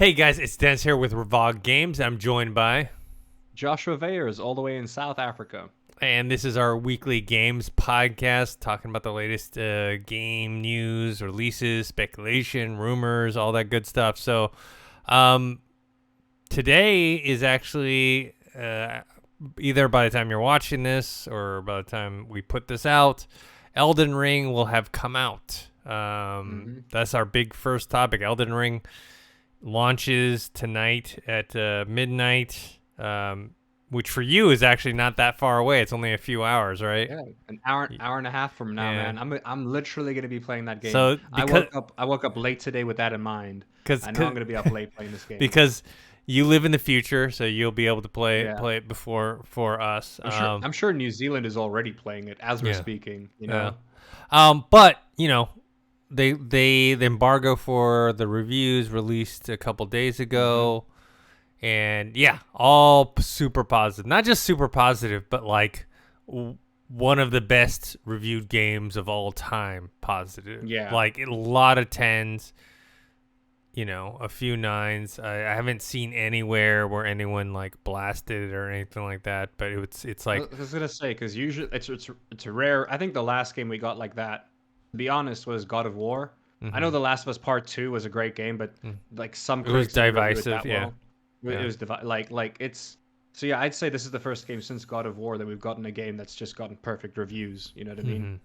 Hey guys, it's Dennis here with Revog Games. I'm joined by, Joshua Weyers, all the way in South Africa. and this is our weekly games podcast, talking about the latest game news, releases, speculation, rumors, all that good stuff. So, um, today is actually either by the time you're watching this or by the time we put this out, Elden Ring will have come out. That's our big first topic. Elden Ring launches tonight at midnight, which for you is actually not that far away. It's only a few hours, right? Yeah, an hour and a half from now, Yeah. man. I'm literally gonna be playing that game. So I woke up late today with that in mind. because I know I'm gonna be up late playing this game. because you live in the future, so you'll be able to Yeah, play it before for us. I'm sure New Zealand is already playing it as we're Yeah. speaking. Yeah. But the embargo for the reviews released a couple days ago. And yeah, all super positive. Not just super positive, but like one of the best reviewed games of all time. Positive. Yeah. Like a lot of tens, a few nines. I haven't seen anywhere where anyone like blasted it or anything like that. But it's I like, was gonna say because usually it's a rare. I think the last game we got like that, to be honest, was God of War. I know mhm. The Last of Us Part Two was a great game, but like some It was critics didn't review it divisive. that Yeah. well. It Yeah. was like it's so yeah. I'd say this is the first game since God of War that we've gotten a game that's just gotten perfect reviews. You know what I mean? hmm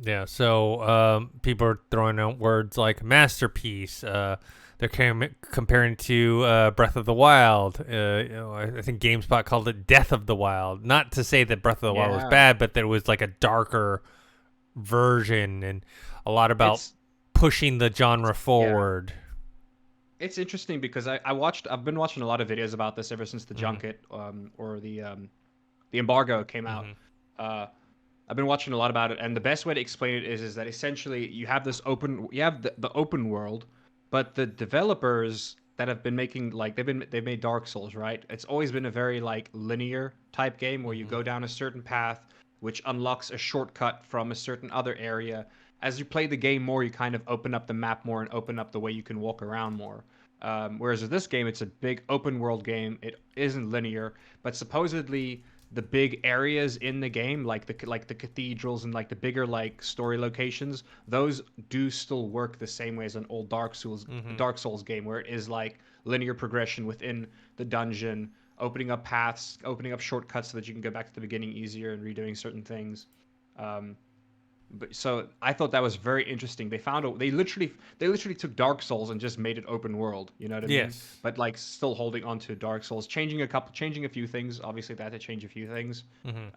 Yeah, so people are throwing out words like masterpiece. They're comparing to Breath of the Wild. I think GameSpot called it Death of the Wild. Not to say that Breath of the Wild was Yeah. bad, but there was like a darker version and a lot about It's pushing the genre yeah. forward. It's interesting because I've been watching a lot of videos about this ever since the hmm junket or the embargo came out. hmm Uh, I've been watching a lot about it, and the best way to explain it is that essentially you have the open world, but the developers that have been making like they've made Dark Souls, right? It's always been a very like linear type game where you hmm go down a certain path, which unlocks a shortcut from a certain other area. As you play the game more, you kind of open up the map more and open up the way you can walk around more. Whereas with this game, it's a big open world game. It isn't linear, but supposedly the big areas in the game, like the cathedrals and like the bigger like story locations, those do still work the same way as an old hmm Dark Souls game, where it is like linear progression within the dungeon, opening up paths, opening up shortcuts so that you can go back to the beginning easier and redoing certain things. Um, but so I thought that was very interesting. They literally took Dark Souls and just made it open world. You know what I mean? Yes. But like still holding on to Dark Souls, changing a few things. Obviously, they had to change a few things. hmm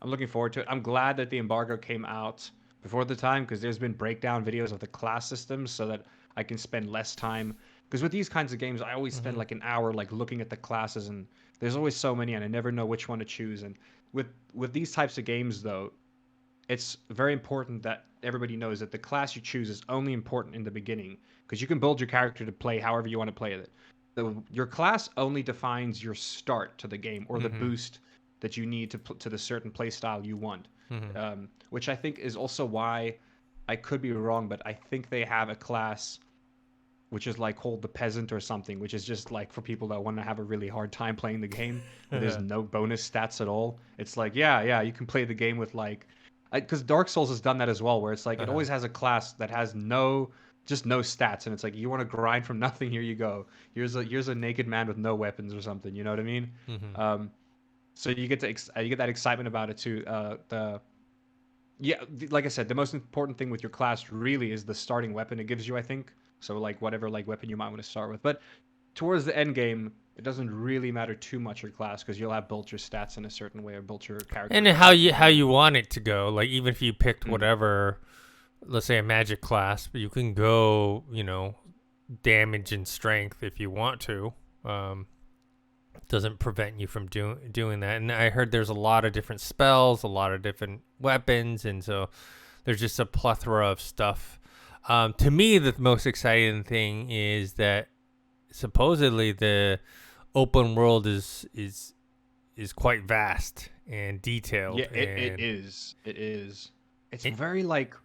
I'm looking forward to it. I'm glad that the embargo came out before the time because there's been breakdown videos of the class systems so that I can spend less time. Because with these kinds of games, I always spend hmm like an hour like looking at the classes, and there's always so many, and I never know which one to choose. And with these types of games, though, it's very important that everybody knows that the class you choose is only important in the beginning because you can build your character to play however you want to play it. Your class only defines your start to the game or the hmm boost that you need to the certain play style you want. hmm Which I think is also why I could be wrong, but I think they have a class which is like called the peasant or something, which is just like for people that want to have a really hard time playing the game, where there's no bonus stats at all. It's like, yeah, you can play the game with like, because Dark Souls has done that as well, where it's like it uh-huh. always has a class that has just no stats, and it's like you want to grind from nothing, here you go. Here's a naked man with no weapons or something. You know what I mean? hmm Um, so you get that excitement about it too. Like I said, the most important thing with your class really is the starting weapon it gives you, I think. So like whatever like weapon you might want to start with. But towards the end game, it doesn't really matter too much your class because you'll have built your stats in a certain way or built your character And in a how certain you way. want it to go. Like even if you picked Mm. whatever, let's say a magic class, but you can go, damage and strength if you want to. Um, doesn't prevent you from doing that. And I heard there's a lot of different spells, a lot of different weapons, and so there's just a plethora of stuff. To me, the most exciting thing is that supposedly the open world is quite vast and Yeah, detailed, it and is. It is. It's it, very like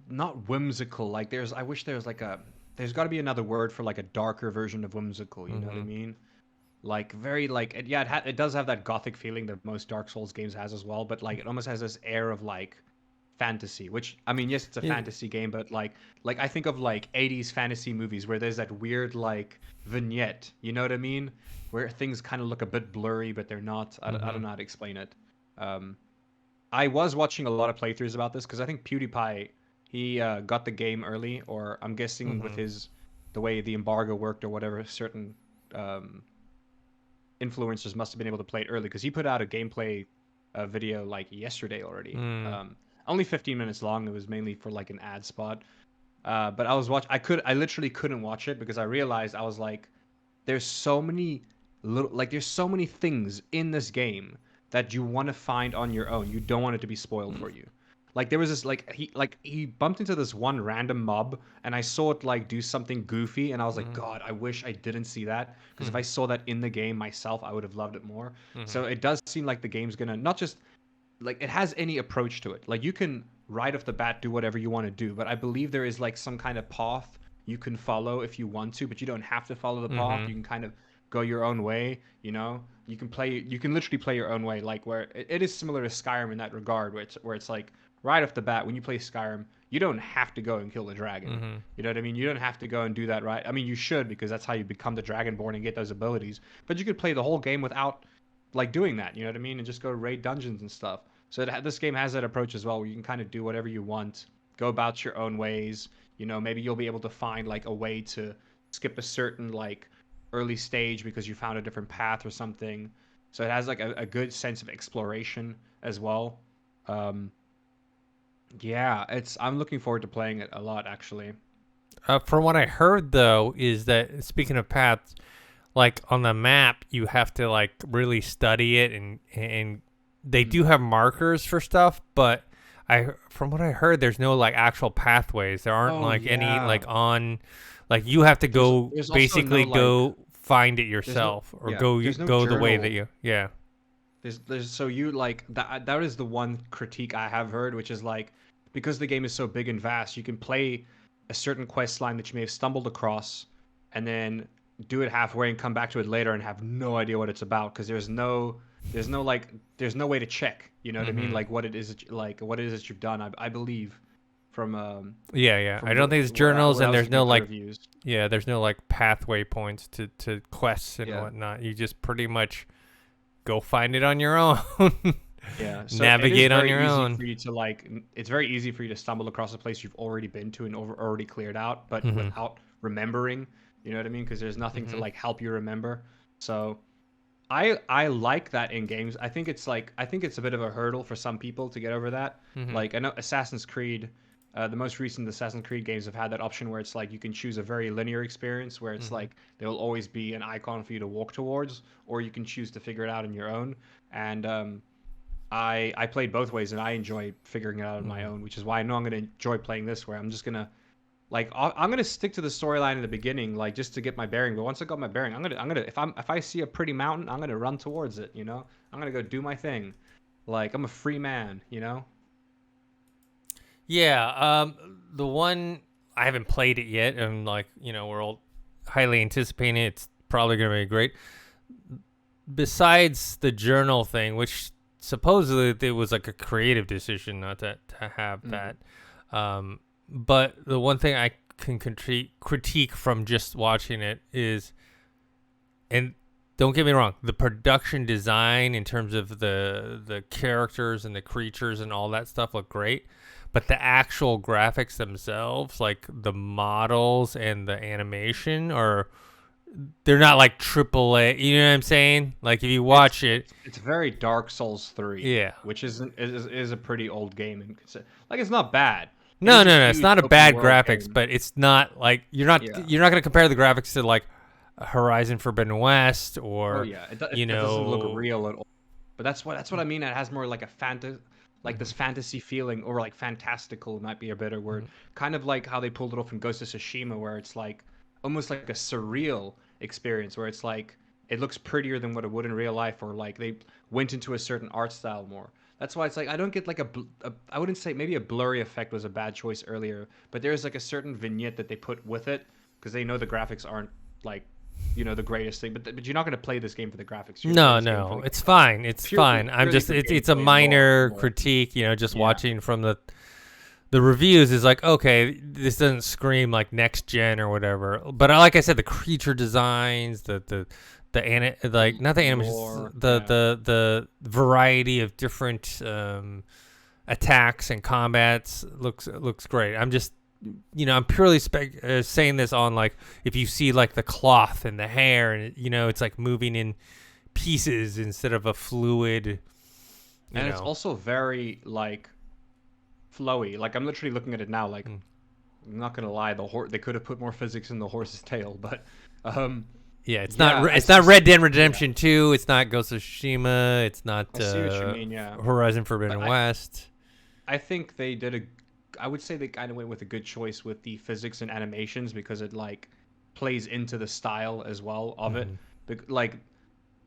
not whimsical. Like I wish there was like a there's got to be another word for like a darker version of whimsical. You know what I Mm-hmm. mean? Like very like yeah, it does have that gothic feeling that most Dark Souls games has as well, but like it almost has this air of like fantasy, which I mean, yes, it's a Yeah. fantasy game, but like I think of like 80s fantasy movies where there's that weird like vignette, you know what I mean? Where things kind of look a bit blurry, but they're not. I Mm-hmm. don't know how to explain it. Um, I was watching a lot of playthroughs about this because I think PewDiePie he got the game early, or I'm guessing with Mm-hmm. his the way the embargo worked or whatever, certain um, influencers must have been able to play it early because he put out a gameplay video like yesterday already. Mm. Only 15 minutes long. It was mainly for like an ad spot. But I was I literally couldn't watch it because I realized I was like, there's so many there's so many things in this game that you want to find on your own. You don't want it to be spoiled for you. Like there was this like he bumped into this one random mob and I saw it like do something goofy and I was like, Mm-hmm. God, I wish I didn't see that because if I saw that in the game myself, I would have loved it more. Mm-hmm. So it does seem like the game's gonna not just like it has any approach to it. Like you can right off the bat do whatever you want to do, but I believe there is like some kind of path you can follow if you want to, but you don't have to follow the path. Mm-hmm. You can kind of go your own way, you can literally play your own way, like where it is similar to Skyrim in that regard, where it's like right off the bat when you play Skyrim, you don't have to go and kill the dragon. Mm-hmm. You know what I mean? You don't have to go and do that, right? I mean, you should because that's how you become the Dragonborn and get those abilities. But you could play the whole game without like doing that, you know what I mean? And just go raid dungeons and stuff. So this game has that approach as well, where you can kind of do whatever you want, go about your own ways. You know, maybe you'll be able to find like a way to skip a certain like early stage because you found a different path or something. So it has like a good sense of exploration as well. Um, yeah, it's I'm looking forward to playing it a lot actually. From what I heard though, is that speaking of paths, like on the map, you have to like really study it, and they Mm. do have markers for stuff, but from what I heard, there's no like actual pathways. There aren't Oh like any yeah. like on, like you have to go There's also no basically like go find it there's no yourself or yeah there's no go the way that journal. you yeah. There's so you like that is the one critique I have heard, which is like because the game is so big and vast, you can play a certain quest line that you may have stumbled across and then do it halfway and come back to it later and have no idea what it's about because there's no way to check, you know what I mean? Mm-hmm. Like what it is like what it is that you've done. I believe Yeah, yeah. I from don't think it's journals, what I and was there's reading no from the like reviews. yeah, there's no like pathway points to quests and Yeah. whatnot. You just pretty much go find it on your own. Yeah, so it is Navigate on very your easy own. for you to like. It's very easy for you to stumble across a place you've already been to and already cleared out, but Mm-hmm. without remembering. You know what I mean? Because there's nothing to Mm-hmm. like help you remember. So I like that in games. I think it's a bit of a hurdle for some people to get over that. Mm-hmm. Like I know Assassin's Creed, the most recent Assassin's Creed games have had that option where it's like you can choose a very linear experience where it's Mm-hmm. like there will always be an icon for you to walk towards, or you can choose to figure it out on your own. And I played both ways and I enjoy figuring it out on my Mm-hmm. own, which is why I know I'm gonna enjoy playing this. Where I'm just gonna I'm gonna stick to the storyline in the beginning, like just to get my bearing. But once I got my bearing, I'm gonna if I see a pretty mountain, I'm gonna run towards it. You know, I'm gonna go do my thing. Like I'm a free man. You know. Yeah. The one I haven't played it yet, and like we're all highly anticipating it. It's probably gonna be great. Besides the journal thing, which supposedly it was like a creative decision not to have Mm. that. But the one thing I can critique from just watching it is, and don't get me wrong, the production design in terms of the characters and the creatures and all that stuff look great, but the actual graphics themselves, like the models and the animation, are they're not like triple A. You know what I'm saying? Like if you watch it, It's very Dark Souls 3, yeah. which is a pretty old game and like it's not bad. It No, is a no, no. It's huge not a open bad world graphics, game. but it's not like Yeah. you're not gonna compare the graphics to like Horizon Forbidden West Oh or yeah. you It doesn't look know. real at all. But that's what I mean. It has more like a like Mhm, this fantasy feeling, or like fantastical might be a better word. mhm, Kind of like how they pulled it off in Ghost of Tsushima, where it's like almost like a surreal experience, where it's like it looks prettier than what it would in real life, or like they went into a certain art style more. That's why it's like I don't get like I wouldn't say maybe a blurry effect was a bad choice earlier, but there's like a certain vignette that they put with it because they know the graphics aren't like, the greatest thing. But you're not going to play this game for the graphics. You're No, gonna play this game for no, the it's fine. It's fine. I'm purely just for it's a gameplay and minor more. critique, just Yeah. watching from the reviews is like, okay, this doesn't scream like next gen or whatever. But like I said, the creature designs, like not the animations, Lore, the variety of different attacks and combats looks great. I'm just I'm purely saying this on like if you see like the cloth and the hair and it's like moving in pieces instead of a fluid. And it's also very like flowy. Like I'm literally looking at it now. Like I'm not gonna lie, they could have put more physics in the horse's tail, but yeah, it's not Red Dead Redemption 2. It's not Ghost of Tsushima. It's not I see what you mean. Yeah, Horizon Forbidden West. I think they did I would say they kind of went with a good choice with the physics and animations because it like plays into the style as well of it. Like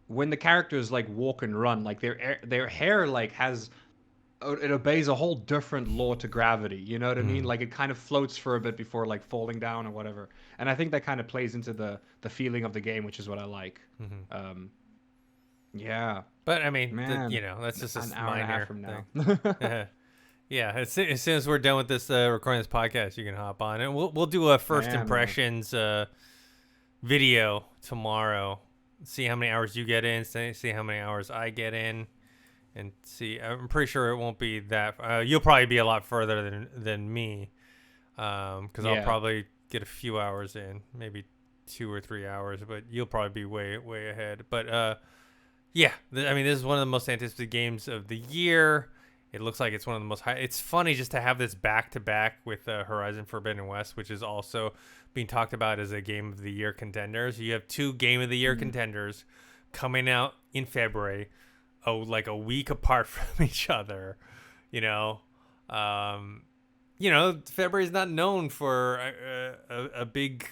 when the characters like walk and run, like their hair like it obeys a whole different law to gravity. You know what I mean? Like it kind of floats for a bit before like falling down or whatever. And I think that kind of plays into the feeling of the game, which is what I like. Yeah. But I mean, Man, that's just an a hour and a half minor from now. thing. Yeah, as soon as we're done with this recording this podcast, you can hop on and we'll do a first impressions video tomorrow. See how many hours you get in. See how many hours I get in. And see, I'm pretty sure it won't be that. You'll probably be a lot further than me, because I'll probably get a few hours in, maybe 2 or 3 hours. But you'll probably be way ahead. But yeah, I mean, this is one of the most anticipated games of the year. It looks like it's one of the most high. It's funny just to have this back to back with Horizon Forbidden West, which is also being talked about as a Game of the Year contenders. You have 2 Game of the Year contenders coming out in February. Like a week apart from each other, February is not known for a big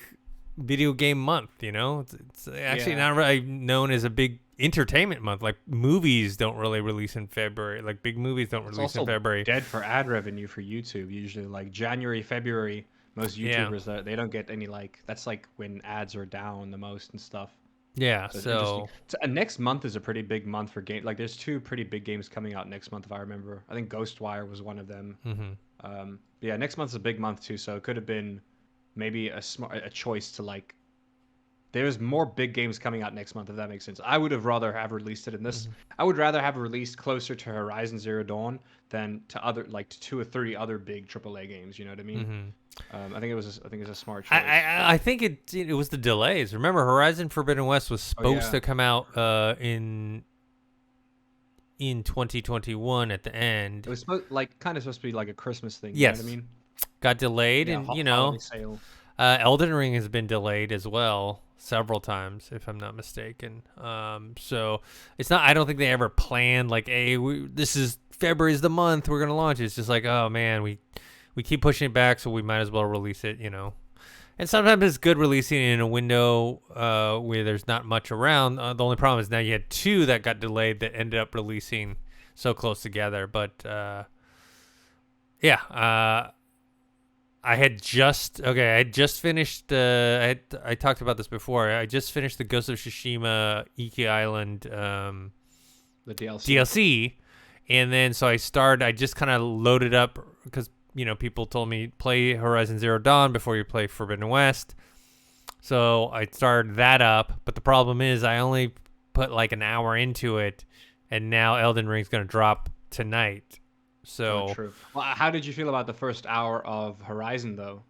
video game month. It's actually not really known as a big entertainment month. Like movies don't really release in February. Like big movies don't release in February. Dead for ad revenue for YouTube usually. Like January, February, most YouTubers they don't get any that's like when ads are down the most and stuff. Yeah, so next month is a pretty big month for game. Like, there's 2 pretty big games coming out next month, if I remember. I think Ghostwire was one of them. Yeah, next month's a big month too, so it could have been maybe a choice to like. There's more big games coming out next month, if that makes sense. I would have rather have released it in this. I would rather have released closer to Horizon Zero Dawn than to other to 2 or 3 other big AAA games. You know what I mean? I think it's a smart choice. I think it was the delays. Remember, Horizon Forbidden West was supposed to come out in 2021 at the end. It was supposed to be like a Christmas thing. Yes. You know what I mean? Got delayed, and holiday sale. Elden Ring has been delayed as well several times, if I'm not mistaken. So it's not. I don't think they ever planned like, hey, this is February's the month we're gonna launch. It's just like, oh man, we keep pushing it back, so we might as well release it. And sometimes it's good releasing in a window where there's not much around. The only problem is now you had 2 that got delayed that ended up releasing so close together. But I had just finished. I talked about this before. I just finished the Ghost of Tsushima Iki Island The DLC, and then so I just kind of loaded up because people told me play Horizon Zero Dawn before you play Forbidden West. So I started that up, but the problem is I only put like an hour into it, and now Elden Ring's gonna drop tonight. So true. Well, how did you feel about the first hour of Horizon though?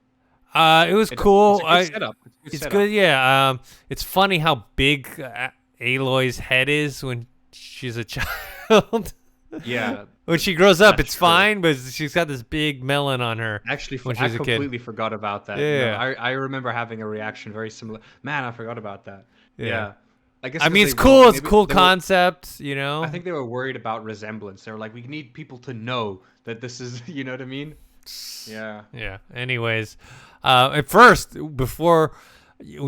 It was cool. It's a good setup. It's good, yeah. It's funny how big Aloy's head is when she's a child. Yeah. When she grows up, it's fine, but she's got this big melon on her. Actually, when I she's completely forgot about that. Yeah. I remember having a reaction very similar. Man, I forgot about that. Yeah. I guess. I mean, it's cool. It's a cool concept, I think they were worried about resemblance. They were like, we need people to know that this is, you know what I mean? Yeah. Yeah. Anyways, at first, when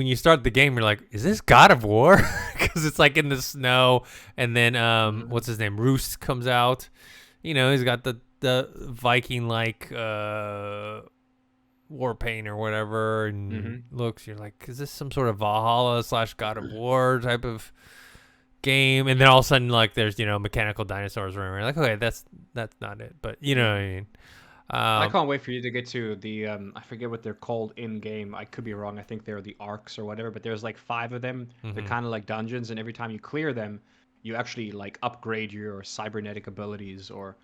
you start the game, you're like, is this God of War? Because it's like in the snow, and then what's his name? Roos comes out. He's got the Viking like Warpaint or whatever, and Mm-hmm. looks, you're like, is this some sort of Valhalla / God of War type of game? And then all of a sudden, like, there's mechanical dinosaurs running around. Like, okay, that's not it, but you know what I mean. I Um, can't wait for you to get to the I forget what they're called in game. I could be wrong. I think they're the arcs or whatever, but there's like 5 of them. They're mhm. kind of like dungeons, and every time you clear them, you actually like upgrade your cybernetic abilities or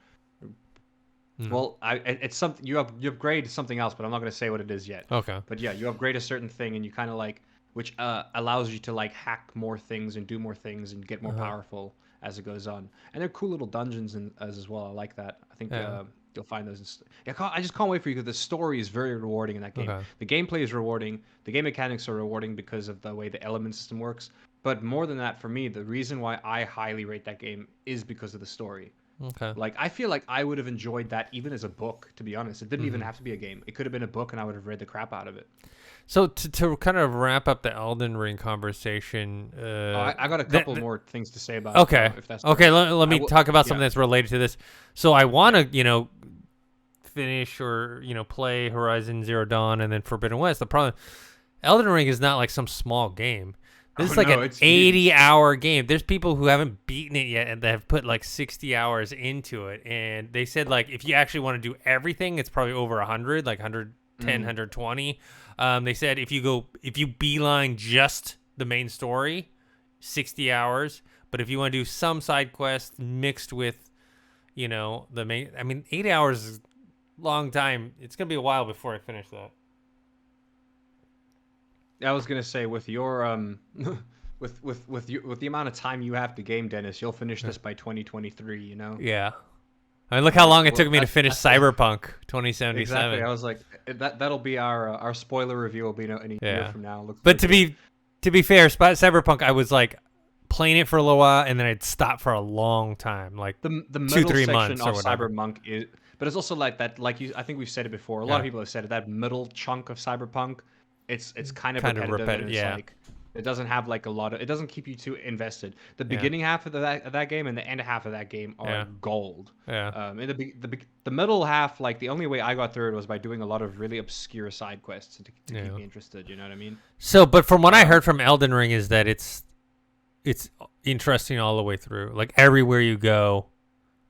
Mhm. well, it's something you upgrade something else, but I'm not going to say what it is yet. Okay. But yeah, you upgrade a certain thing and you kind of like which allows you to like hack more things and do more things and get more Uh-huh. powerful as it goes on. And they're cool little dungeons as well. I like that. I think Yeah. you'll find those. I just can't wait for you because the story is very rewarding in that game. Okay. The gameplay is rewarding. The game mechanics are rewarding because of the way the element system works. But more than that, for me, the reason why I highly rate that game is because of the story. Okay. Like I feel like I would have enjoyed that even as a book, to be honest. It didn't even Mhm. have to be a game. It could have been a book and I would have read the crap out of it. So to kind of wrap up the Elden Ring conversation, Oh, I got a couple more things to say about it okay, though, if that's all okay. right. Let I me will talk about something yeah, that's related to this. So I want yeah. to, finish or play Horizon Zero Dawn and then Forbidden West. The problem, Elden Ring is not like some small game. This Oh is like no, an it's huge. 80-hour game. There's people who haven't beaten it yet and they have put like 60 hours into it. And they said like if you actually want to do everything, it's probably over 100, like 110, Mm. 120. They said if you beeline just the main story, 60 hours. But if you want to do some side quests mixed with, the main, I mean, 8 hours is a long time. It's gonna be a while before I finish that. I was gonna say with your with the amount of time you have to game, Dennis, you'll finish Yeah. this by 2023. You know, Yeah. I mean, look how long it well, took me to finish that's the Cyberpunk exactly. 2077. I was like, that'll be our spoiler review. Will be in a year Yeah. from now. Look But forward to to it. be fair, Cyberpunk, I was like playing it for a little while and then I'd stop for a long time, like The two, middle three section months or of whatever. Cyberpunk is, but it's also like that. Like you, I think we've said it before. A lot of Yeah. people have said it. That middle chunk of Cyberpunk, it's kind of Kind of repetitive and repetitive. it's Yeah. like it doesn't have like a lot of. It doesn't keep you too invested. The Yeah. beginning half of that game and the end half of that game are Yeah. gold. Yeah. In the middle half, like the only way I got through it was by doing a lot of really obscure side quests to keep Yeah. me interested. You know what I mean? So, but from what I Um, heard from Elden Ring is that it's interesting all the way through. Like everywhere you go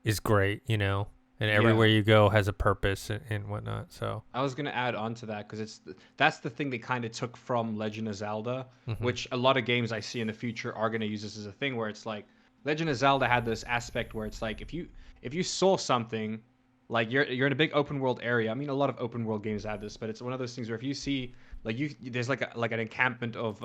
is great, and yeah. everywhere you go has a purpose and whatnot. So, I was gonna add on to that because that's the thing they kind of took from Legend of Zelda, hmm which a lot of games I see in the future are gonna use this as a thing where it's like Legend of Zelda had this aspect where it's like if you saw something, like you're in a big open world area. I mean, a lot of open world games have this, but it's one of those things where if you see like there's like an encampment of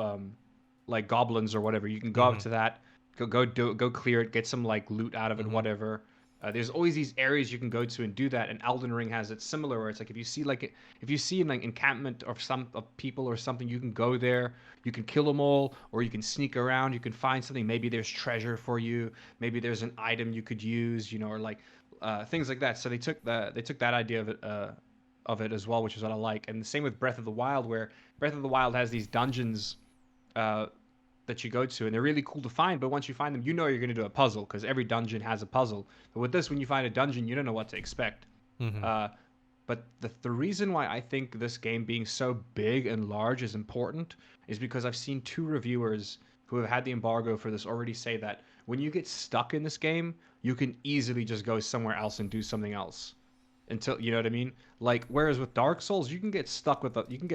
like goblins or whatever, you can go up hmm to that, go clear it, get some like loot out of it, hmm whatever. There's always these areas you can go to and do that, and Elden Ring has it similar, where it's like if you see like encampment of people or something, you can go there, you can kill them all, or you can sneak around, you can find something. Maybe there's treasure for you, maybe there's an item you could use, or like things like that. So they took that idea of it as well, which is what I like. And the same with Breath of the Wild, where Breath of the Wild has these dungeons uh, that you go to, and they're really cool to find. But once you find them, you're going to do a puzzle because every dungeon has a puzzle. But with this, when you find a dungeon, you don't know what to expect. hmm Uh, but the reason why I think this game being so big and large is important is because I've seen 2 reviewers who have had the embargo for this already say that when you get stuck in this game, you can easily just go somewhere else and do something else until you know what I mean. Like whereas with Dark Souls, you can get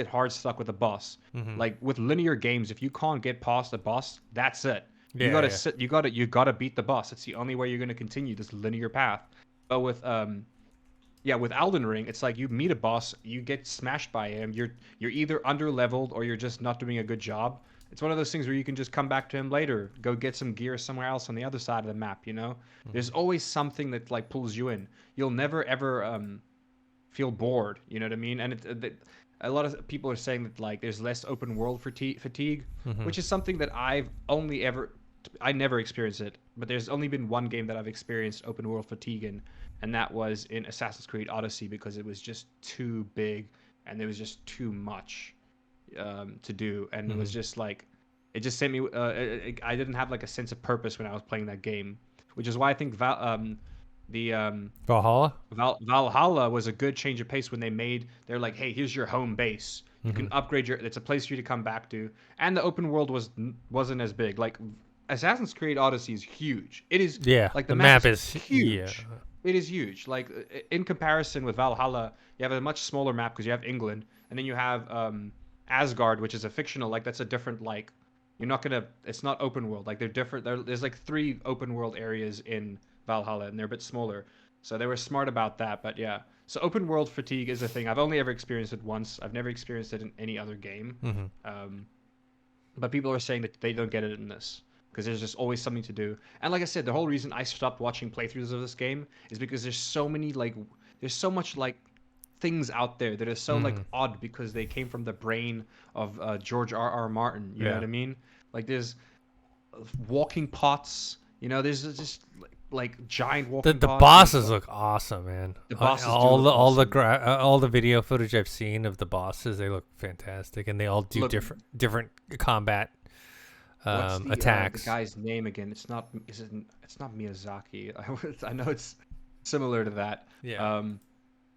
hard stuck with a boss. hmm Like with linear games, if you can't get past the boss, that's it. You Yeah. gotta Yeah. sit. You gotta beat the boss. It's the only way you're gonna continue this linear path. But with yeah, with Elden Ring, it's like you meet a boss, you get smashed by him. You're either under leveled or you're just not doing a good job. It's one of those things where you can just come back to him later, go get some gear somewhere else on the other side of the map. There's hmm always something that like pulls you in. You'll never ever feel bored. You know what I mean? And a lot of people are saying that like there's less open world fatigue, hmm which is something that I never experienced it, but there's only been one game that I've experienced open world fatigue in, and that was in Assassin's Creed Odyssey because it was just too big and there was just too much to do, and it was hmm just like it just sent me. I didn't have like a sense of purpose when I was playing that game, which is why I think The Valhalla. Valhalla was a good change of pace when they're like, hey, here's your home base. You can Mm-hmm. upgrade it's a place for you to come back to, and the open world wasn't as big. Like Assassin's Creed Odyssey is huge. It is Yeah, like the the map map is is yeah. huge. It is huge. Like in comparison with Valhalla, you have a much smaller map because you have England, and then you have Asgard, which is a fictional. Like that's a different like. You're not gonna. It's not open world. Like they're different. There's like 3 open world areas in Valhalla, and they're a bit smaller. So they were smart about that. But yeah, so open world fatigue is a thing. I've only ever experienced it once. I've never experienced it in any other game. Mm-hmm. Um, but people are saying that they don't get it in this because there's just always something to do. And like I said, the whole reason I stopped watching playthroughs of this game is because there's so much like things out there that are so like Mm-hmm. odd because they came from the brain of George R. Martin. You know what Yeah. I mean? Like there's walking pots. There's just like giant The walking the pots. There's bosses look awesome, man. the bosses do look awesome. All the video footage I've seen of the bosses, they look fantastic, and they all do Look, different combat what's the attacks. guy's name again? It's not Miyazaki. I know it's similar to that. Yeah.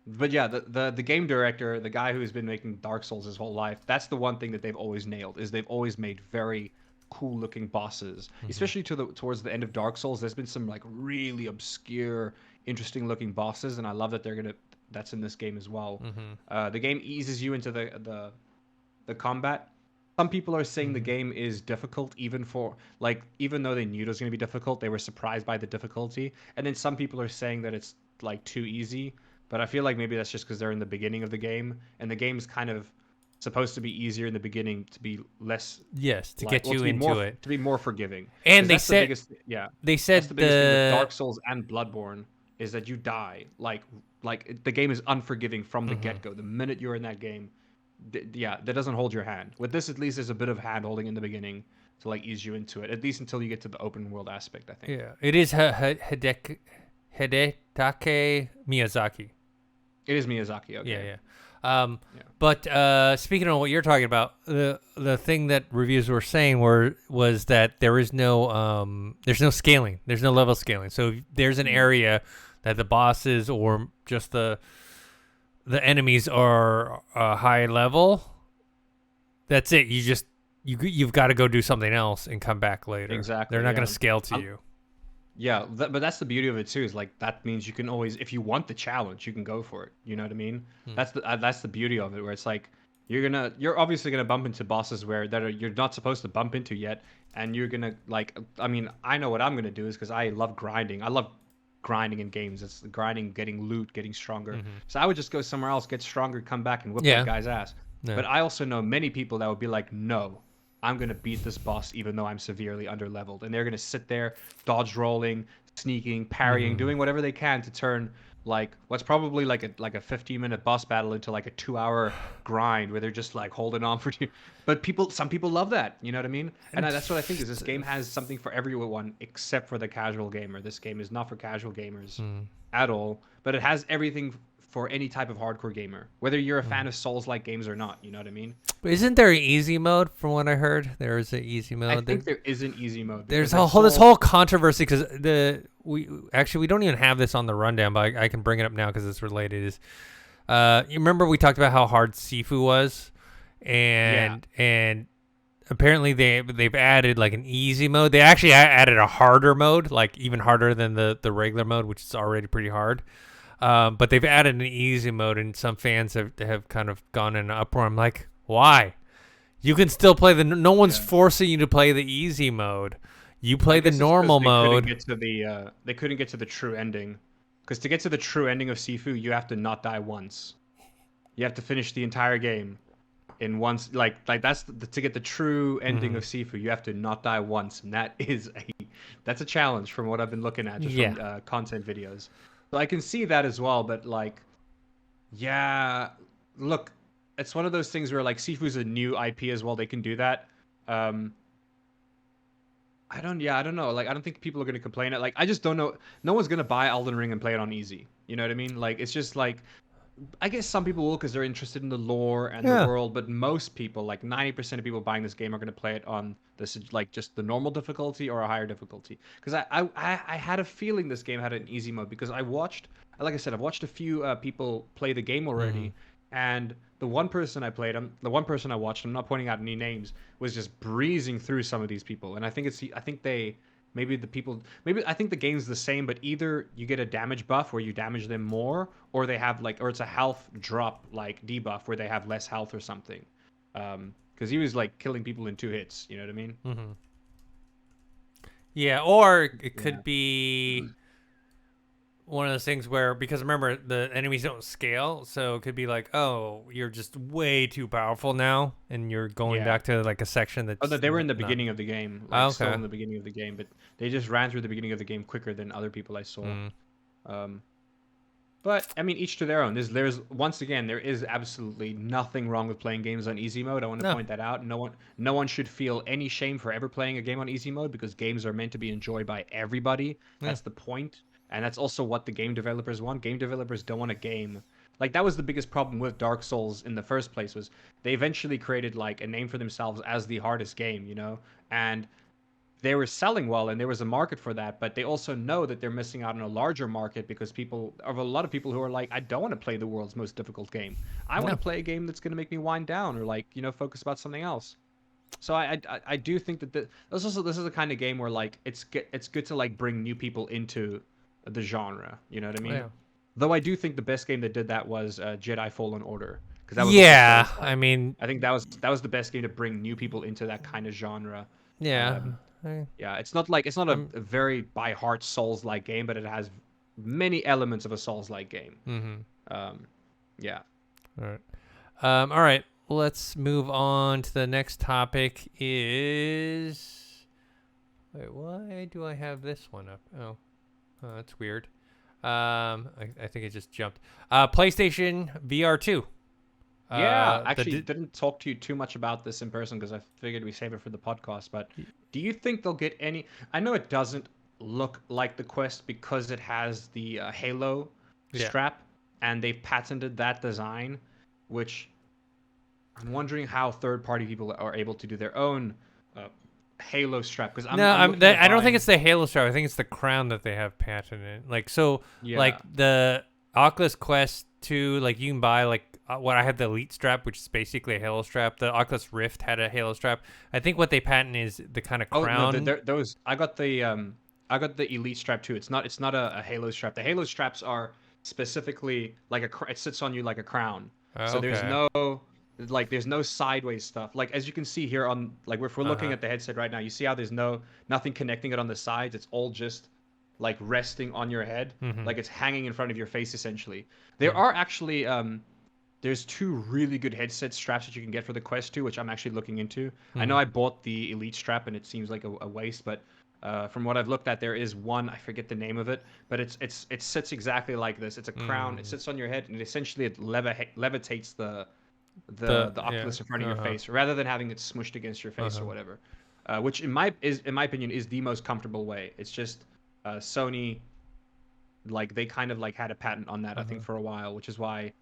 But yeah, the game director, the guy who's been making Dark Souls his whole life, that's the one thing that they've always nailed is they've always made very cool looking bosses. Mm-hmm. Especially towards the end of Dark Souls, there's been some like really obscure, interesting looking bosses, and I love that that's in this game as well. Mm-hmm. The game eases you into the combat. Some people are saying the Mm-hmm. game is difficult, even though they knew it was going to be difficult, they were surprised by the difficulty. And then some people are saying that it's like too easy, but I feel like maybe that's just because they're in the beginning of the game, and the game's kind of supposed to be easier in the beginning to be less Yes, to like get you to be into it. more forgiving. And Because that's the biggest, yeah, they that's said the biggest thing with the Dark Souls and Bloodborne is that you die the game is unforgiving from the Mhm. get go. The minute you're in that game, yeah, that doesn't hold your hand. With this, at least, there's a bit of hand holding in the beginning to like ease you into it. At least until you get to the open world aspect, I think. Yeah, it is Hidetake Miyazaki. It is Miyazaki. Yeah, Okay. yeah. Yeah. But speaking of what you're talking about, the thing that reviews were saying was that there's no scaling, there's no level scaling. So if there's an area that the bosses or just the enemies are high level. That's it. You've got to go do something else and come back later. Exactly. They're not Yeah. going to scale to you. Yeah, but that's the beauty of it too. Is like that means you can always, if you want the challenge, you can go for it. You know what I mean? Hmm. That's the beauty of it. Where it's like you're obviously gonna bump into bosses you're not supposed to bump into yet, and you're gonna like. I mean, I know what I'm gonna do is because I love grinding. I love grinding in games. It's grinding, getting loot, getting stronger. Mhm. So I would just go somewhere else, get stronger, come back and whip Yeah. that guy's ass. Yeah. But I also know many people that would be like, no, I'm gonna beat this boss even though I'm severely underleveled, and they're gonna sit there, dodge rolling, sneaking, parrying, Mhm. doing whatever they can to turn like what's probably like a 15-minute boss battle into like a 2-hour grind where they're just like holding on for you. But some people love that, you know what I mean? And that's what I think is this game has something for everyone except for the casual gamer. This game is not for casual gamers Mm. at all, but it has everything for any type of hardcore gamer, whether you're a fan of Souls-like games or not. You know what I mean? But isn't there an easy mode? From what I heard, there is an easy mode. I think there is an easy mode. There's because this whole controversy because we don't even have this on the rundown, but I can bring it up now because it's related. Is you remember we talked about how hard Sifu was, and apparently they've added like an easy mode. They actually added a harder mode, like even harder than the regular mode, which is already pretty hard. But they've added an easy mode, and some fans have kind of gone in an uproar. I'm like, why? You can still play no one's forcing you to play the easy mode. You play the normal mode. They couldn't get to the true ending, because to get to the true ending of Sifu, you have to not die once. You have to finish the entire game in once. To get the true ending of Sifu, you have to not die once, and that's a challenge from what I've been looking at just from content videos. So I can see that as well, but like, yeah, look, it's one of those things where like Sifu's a new IP as well. They can do that. I don't know. Like, I don't think people are gonna complain. I just don't know. No one's gonna buy Elden Ring and play it on easy. You know what I mean? Like, it's just like I guess some people will because they're interested in the lore and the Yeah. world, but most people, like 90% of people buying this game, are going to play it on this like just the normal difficulty or a higher difficulty. Because I had a feeling this game had an easy mode because I watched, like I said, I've watched a few people play the game Mm-hmm. already, and the one person I played, the one person I watched, I'm not pointing out any names, was just breezing through some of these people, and I think they. Maybe the people, maybe I think the game's the same, but either you get a damage buff where you damage them more, or they have like, or it's a health drop like debuff where they have less health or something. Because he was like killing people in 2 hits. You know what I mean? Mm-hmm. Yeah, or it Yeah. could be one of those things where, because remember the enemies don't scale, so it could be like, oh, you're just way too powerful now, and you're going Yeah. back to like a section Oh, no, that's they were in the not. beginning of the game, Oh, like still okay. in the beginning of the game, but they just ran through the beginning of the game quicker than other people I saw. Mm. Um, But I mean, each to their own. There's once again, there is absolutely nothing wrong with playing games on easy mode. I want to No. point that out. No one should feel any shame for ever playing a game on easy mode because games are meant to be enjoyed by everybody. Yeah. That's the point, and that's also what the game developers want. Game developers don't want a game like that was the biggest problem with Dark Souls in the first place was they eventually created like a name for themselves as the hardest game, and they were selling well and there was a market for that, but they also know that they're missing out on a larger market because people of a lot of people who are like, I don't want to play the world's most difficult game. I want to No. play a game that's going to make me wind down or like, focus about something else. So I do think that this is the kind of game where like it's good to like bring new people into the genre. You know what I mean? Yeah. Though I do think the best game that did that was Jedi Fallen Order because that was also Yeah. Souls I like. mean, I think that was the best game to bring new people into that kind of genre. yeah. Um, I, yeah, it's not a, I'm. a very by heart Souls-like game, but it has many elements of a Souls-like game. Mm-hmm. Um, yeah. All right. All right. Let's move on to the next topic. Is wait, why do I have this one up? Oh, that's weird. I think it just jumped. PlayStation VR2. Yeah, The actually didn't talk to you too much about this in person because I figured we save it for the podcast, but do you think they'll get any I know it doesn't look like the Quest because it has the Halo yeah. strap and they've patented that design, which I'm wondering how third-party people are able to do their own uh, Halo strap because I'm No, I'm looking at I don't think it's buying. the Halo strap. I think it's the crown that they have patented. Like so, like Yeah. the Oculus Quest 2, like you can buy like what I have the Elite strap, which is basically a Halo strap. The Oculus Rift had a Halo strap. I think what they patent is the kind of Oh no, crown. those I got the Elite strap too. It's not a Halo strap. The Halo straps are specifically like it sits on you like a crown. So there's Okay. no there's no sideways stuff. Like as you can see here on like if we're Uh looking huh. at the headset right now, you see how there's nothing connecting it on the sides. It's all just like resting on your head, Mhm. like it's hanging in front of your face essentially. There Mhm. are actually there's two really good headset straps that you can get for the Quest 2, which I'm actually looking into. I know Mhm. I bought the Elite strap and it seems like a waste, but from what I've looked at, there is one. I forget the name of it, but it sits exactly like this. It's a crown. It Mm. sits on your head, and essentially it levitates the the The the yeah. Oculus in front of Uh your huh. face, rather than having it smushed against your Uh face or huh. whatever. Which in my opinion is the most comfortable way. It's just Sony like they kind of like had a patent on that I Uh think huh. for a while, which is why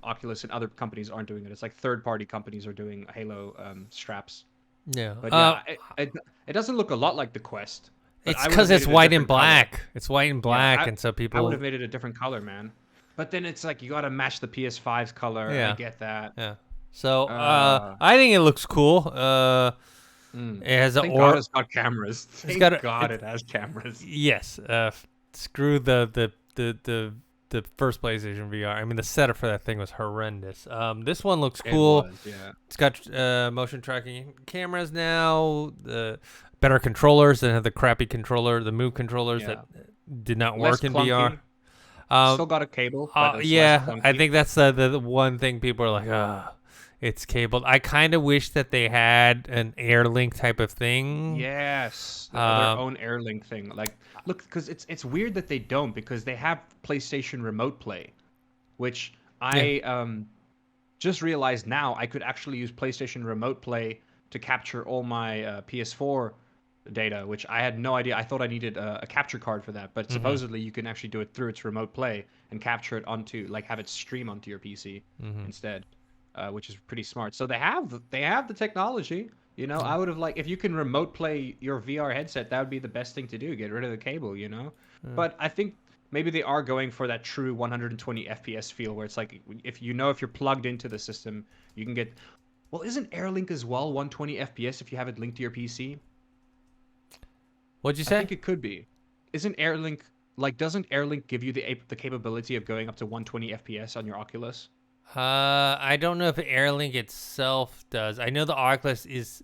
Oculus and other companies aren't doing it. It's like third party companies are doing Halo straps. Yeah. But yeah, it doesn't look a lot like the Quest, but It's I would have because made it's it a white and different color. black. It's white and Yeah, black, I and so I would people. have made it a different color, man. But then it's like you got to match the PS5's color, and I Yeah. get that. Yeah. So Uh, I think it looks cool. It has a thank God or. it's got cameras. It's got Thank a. God it has cameras. Yes. Screw the first PlayStation VR. I mean, the setup for that thing was horrendous. This one looks It cool. was, yeah. It's got motion tracking cameras now. The better controllers than have the crappy controller, the Move controllers that Yeah. did not Less work in VR. clunky. Um, Still got a cable, but it's less yeah, I clunky. think that's the one thing people are like, it's cabled. I kind of wish that they had an AirLink type of thing. Yes, their Um, own AirLink thing. Like, look, because it's weird that they don't because they have PlayStation Remote Play, which yeah. I just realized now I could actually use PlayStation Remote Play to capture all my PS4 data, which I had no idea. I thought I needed a capture card for that, but Mm-hmm. supposedly you can actually do it through its remote play and capture it onto, like, have it stream onto your PC Mm-hmm. instead, which is pretty smart. So they have the technology. I would have, like, if you can remote play your VR headset, that would be the best thing to do. Get rid of the cable. Mm. But I think maybe they are going for that true 120 FPS feel, where it's like if you're plugged into the system, you can get. Well, isn't AirLink as well 120 FPS if you have it linked to your PC? What'd you I say? think it could be. Isn't AirLink like doesn't AirLink give you the capability of going up to 120 FPS on your Oculus? I don't know if AirLink itself does. I know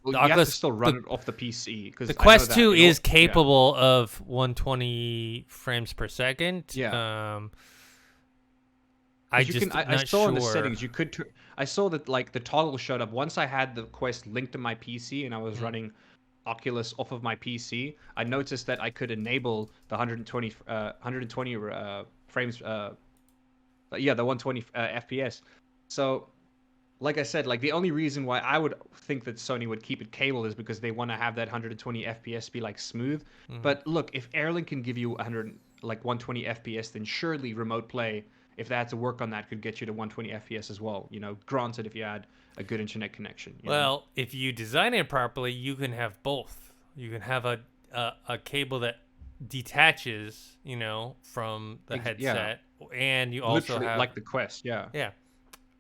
Well, the you have to Oculus still run it off the PC the because I know Quest that 2 it'll is yeah capable of 120 frames per second. yeah I because you can just I not saw in the sure. settings you could I saw that like the toggle showed up once I had the Quest linked to my PC and I was Mm. running Oculus off of my PC. I noticed that I could enable the 120 frames yeah, the 120 FPS. So like I said, like the only reason why I would think that Sony would keep it cable is because they want to have that 120 FPS be like smooth. Mhm. But look, if Airlink can give you 100 like 120 FPS, then surely remote play, if they had to work on that, could get you to 120 FPS as well. Granted, if you had a good internet connection. Well, if you design it properly, you can have both. You can have a cable that detaches, from the Yeah, headset, and you also literally have like the Quest. Yeah, yeah,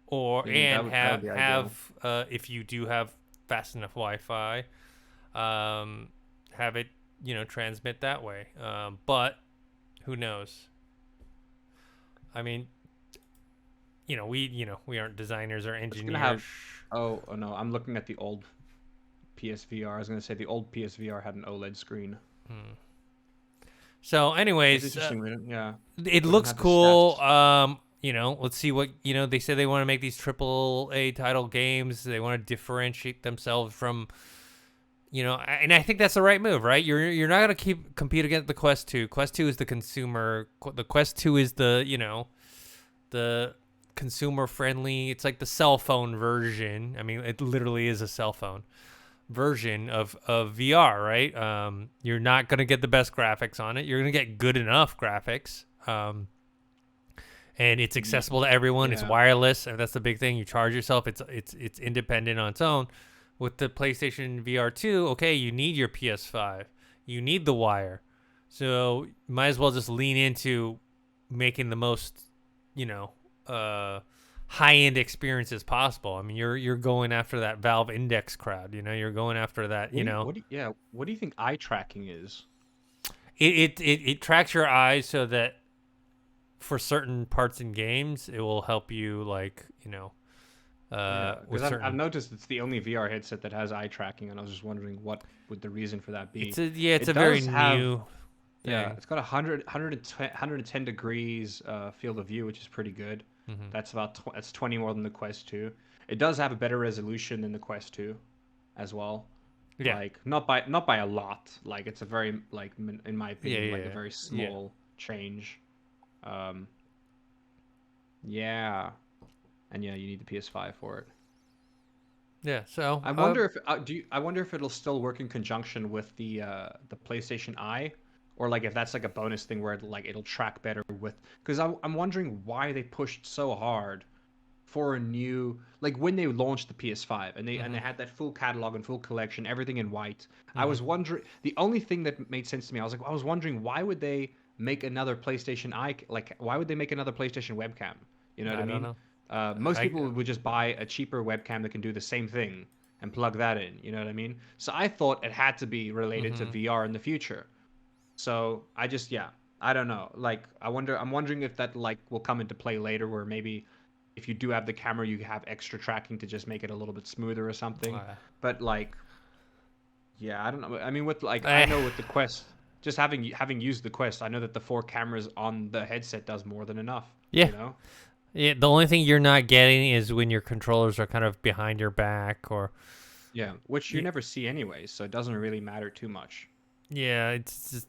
or that and would be ideal. if you do have fast enough Wi-Fi, have it transmit that way. But who knows? I mean, we aren't designers or It's gonna engineers. have. Oh no, I'm looking at the old PSVR. I was gonna say the old PSVR had an OLED screen. Hmm. So, It's anyways, interesting. Yeah, it they don't looks have the cool. stats. Let's see what they said they want to make these triple A title games. They want to differentiate themselves from, and I think that's the right move, right? You're not gonna compete against the Quest 2. Quest 2 is the consumer. The Quest 2 is the consumer friendly. It's like the cell phone version. I mean, it literally is a cell phone version of VR, right? You're not gonna get the best graphics on it. You're gonna get good enough graphics. And it's accessible to everyone. It's Yeah. wireless, and that's the big thing. You charge yourself. It's independent on its own. With the PlayStation VR2, okay, you need your PS5. You need the wire. So might as well just lean into making the most, you know, high end experiences possible. I mean, you're going after that Valve Index crowd. You're going after that. What do you think eye tracking is? It tracks your eyes so that for certain parts in games, it will help you Yeah, with because I've certain. noticed it's the only VR headset that has eye tracking, and I was just wondering what would the reason for that be. It's It a very does have, new yeah, thing. it's got 110 degrees field of view, which is pretty good. Hmm. That's 20 more than the Quest 2. It does have a better resolution than the Quest 2 as well. Yeah, Like not by a lot. Like it's a very like in my yeah, opinion like a yeah, very yeah. small change. Um, yeah, and yeah, you need the PS5 for it. Yeah. So, I wonder if I wonder if it'll still work in conjunction with the PlayStation Eye, or like if that's like a bonus thing where it'll track better with. Because I'm wondering why they pushed so hard for a new like when they launched the PS5 and they hmm had that full catalog and full collection, everything in white. I hmm was wondering the only thing that made sense to me. I was wondering why would they make another PlayStation Eye like why would they make another PlayStation webcam? You know what I I don't mean? know. Most I people would just buy a cheaper webcam that can do the same thing and plug that in. You know what I mean? So I thought it had to be related to hmm VR in the future. So I just yeah, I don't know. Like I'm wondering if that like will come into play later, where maybe if you do have the camera, you have extra tracking to just make it a little bit smoother or something. uh, But like yeah, I don't know. I mean, with like I I, know with the Quest, just having used the Quest, I know that the four cameras on the headset does more than enough. yeah. You know? Yeah. The only thing you're not getting is when your controllers are kind of behind your back, or Yeah, which you y- never see anyway, so it doesn't really matter too much. yeah. It's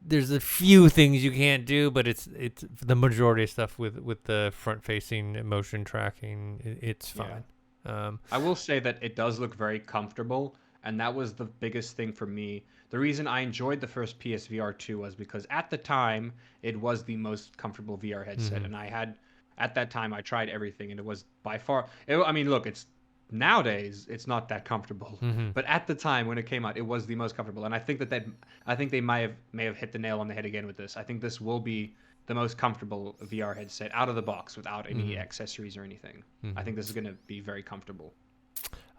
there's a few things you can't do, but it's the majority of stuff with the front facing motion tracking. It's Yeah. fine. Um, I will say that it does look very comfortable, and that was the biggest thing for me. The reason I enjoyed the first PSVR2 was because at the time it was the most comfortable VR headset, Mm-hmm. and I had at that time I tried everything, and it was by far. I mean, look, it's nowadays it's not that comfortable, Mm-hmm. but at the time when it came out, it was the most comfortable, and I think they may have hit the nail on the head again with this. I think this will be the most comfortable VR headset out of the box without any Mm-hmm. accessories or anything. I Mm-hmm. think this is going to be very comfortable.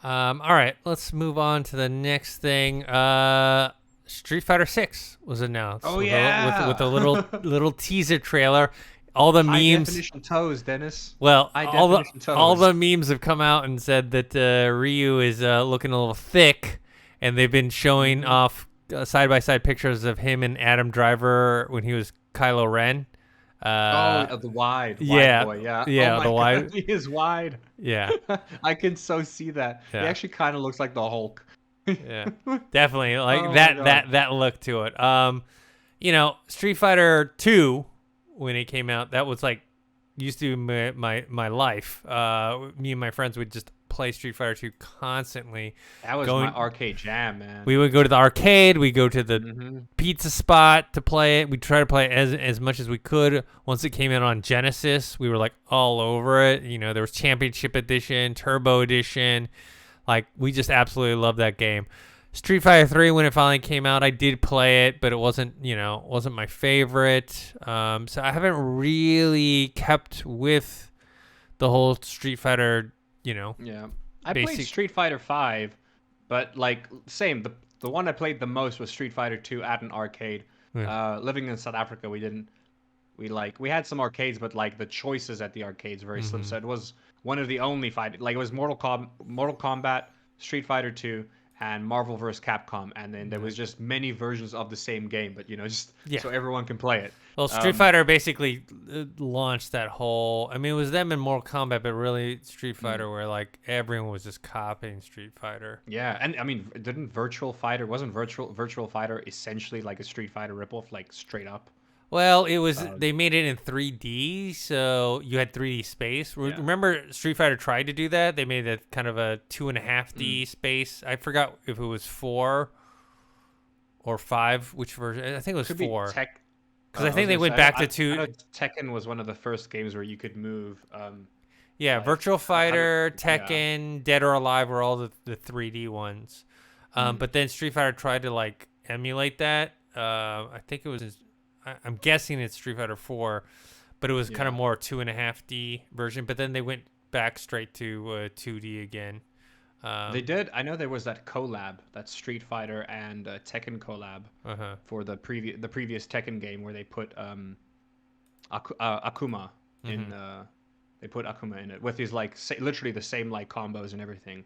All right, let's move on to the next thing. Street Fighter 6 was announced Oh with a yeah. little teaser trailer. All the High memes. definition toes, Dennis. Well, High definition all toes. the memes have come out and said that Ryu is looking a little thick, and they've been showing Hmm. off side by side pictures of him and Adam Driver when he was Kylo Ren. Oh, Uh, the wide yeah, boy. Yeah. Oh yeah, my the God, wide, he is wide. yeah, I can so see that. He yeah. actually kind of looks like the Hulk. Yeah, definitely like Oh my God. that look to it. Street Fighter 2 when it came out, that was like used to be my life. Me and my friends would just play Street Fighter 2 constantly. That was my Going, arcade jam, man. we would go to the arcade, we go to the Hmm. pizza spot to play it. We try to play it as much as we could. Once it came out on Genesis, we were like all over it. There was Championship Edition, Turbo Edition. Like, we just absolutely love that game. Street Fighter 3, when it finally came out, I did play it, but it wasn't my favorite. So I haven't really kept with the whole Street Fighter, Yeah. I played basic. Street Fighter 5, but like same, the one I played the most was Street Fighter 2 at an arcade. Yeah. Living in South Africa, we had some arcades, but like the choices at the arcades very slim. Mhm. So it was one of the only fight, like it was Mortal Kombat, Street Fighter 2, and Marvel vs. Capcom, and then there Yeah. was just many versions of the same game, but just Yeah. so everyone can play it. Well, Street Fighter basically launched that whole. I mean, it was them in Mortal Kombat, but really Street Fighter, where like everyone was just copying Street Fighter. Yeah, and I mean, wasn't Virtual Fighter essentially like a Street Fighter ripoff, like straight up? Well, it was Uh, they made it in 3D, so you had 3D space. Yeah. Remember, Street Fighter tried to do that. They made it kind of a 2.5D Mm. space. I forgot if it was 4 or 5, which version. I think it was Could 4, be Tech. because I I think was they gonna went say, back to I know 2. Tekken was one of the first games where you could move. Yeah, Like Virtual I don't- Fighter, yeah. Tekken, Dead or Alive were all the 3D ones. Mm. But then Street Fighter tried to like emulate that. I think it was. I'm guessing it's Street Fighter 4, but it was kind of Yeah. more 2.5D version. But then they went back straight to 2D again. They did. I know there was that collab, that Street Fighter and Tekken collab Uh-huh. for the previous Tekken game where they put Akuma in. They put Akuma in it with his like literally the same like combos and everything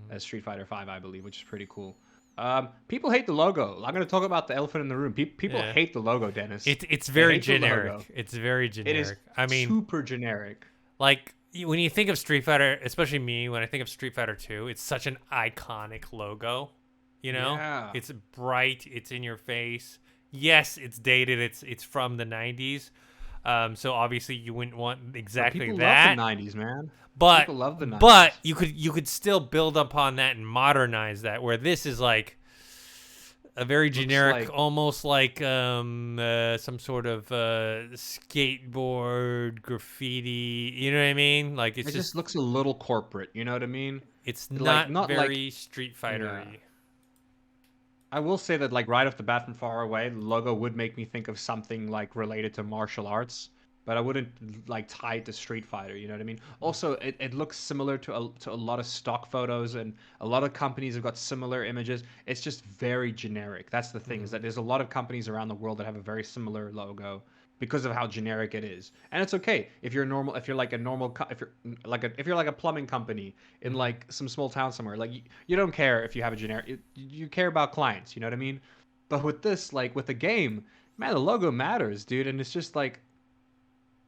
as Street Fighter 5, I believe, which is pretty cool. People hate the logo. I'm going to talk about the elephant in the room. People Yeah. hate the logo, Dennis. It's They very hate the generic. logo. It's very It generic. is I mean, super generic. like when you think of Street Fighter, especially me, when I think of Street Fighter 2, it's such an iconic logo. Yeah. It's bright. It's in your face. Yes, it's dated. It's from the 90s. So obviously you wouldn't want exactly People that. love the 90s, man. But People love the 90s. but you could still build upon that and modernize that. Where this is like a very generic, like- almost like some sort of skateboard graffiti. You know what I mean? Like It just looks a little corporate. You know what I mean? it's like- not not like- very Street Fighter-y. I will say that, like, right off the bat from far away, the logo would make me think of something like related to martial arts, but I wouldn't like tie it to Street Fighter. You know what I mean? Also, it looks similar to a lot of stock photos, and a lot of companies have got similar images. It's just very generic. That's the thing, is that there's a lot of companies around the world that have a very similar logo because of how generic it is. And it's okay if you're normal, if you're like a plumbing company in like some small town somewhere, like you don't care if you have a generic, you care about clients, you know what I mean? But with this, like with the game, man, the logo matters, dude. And it's just like,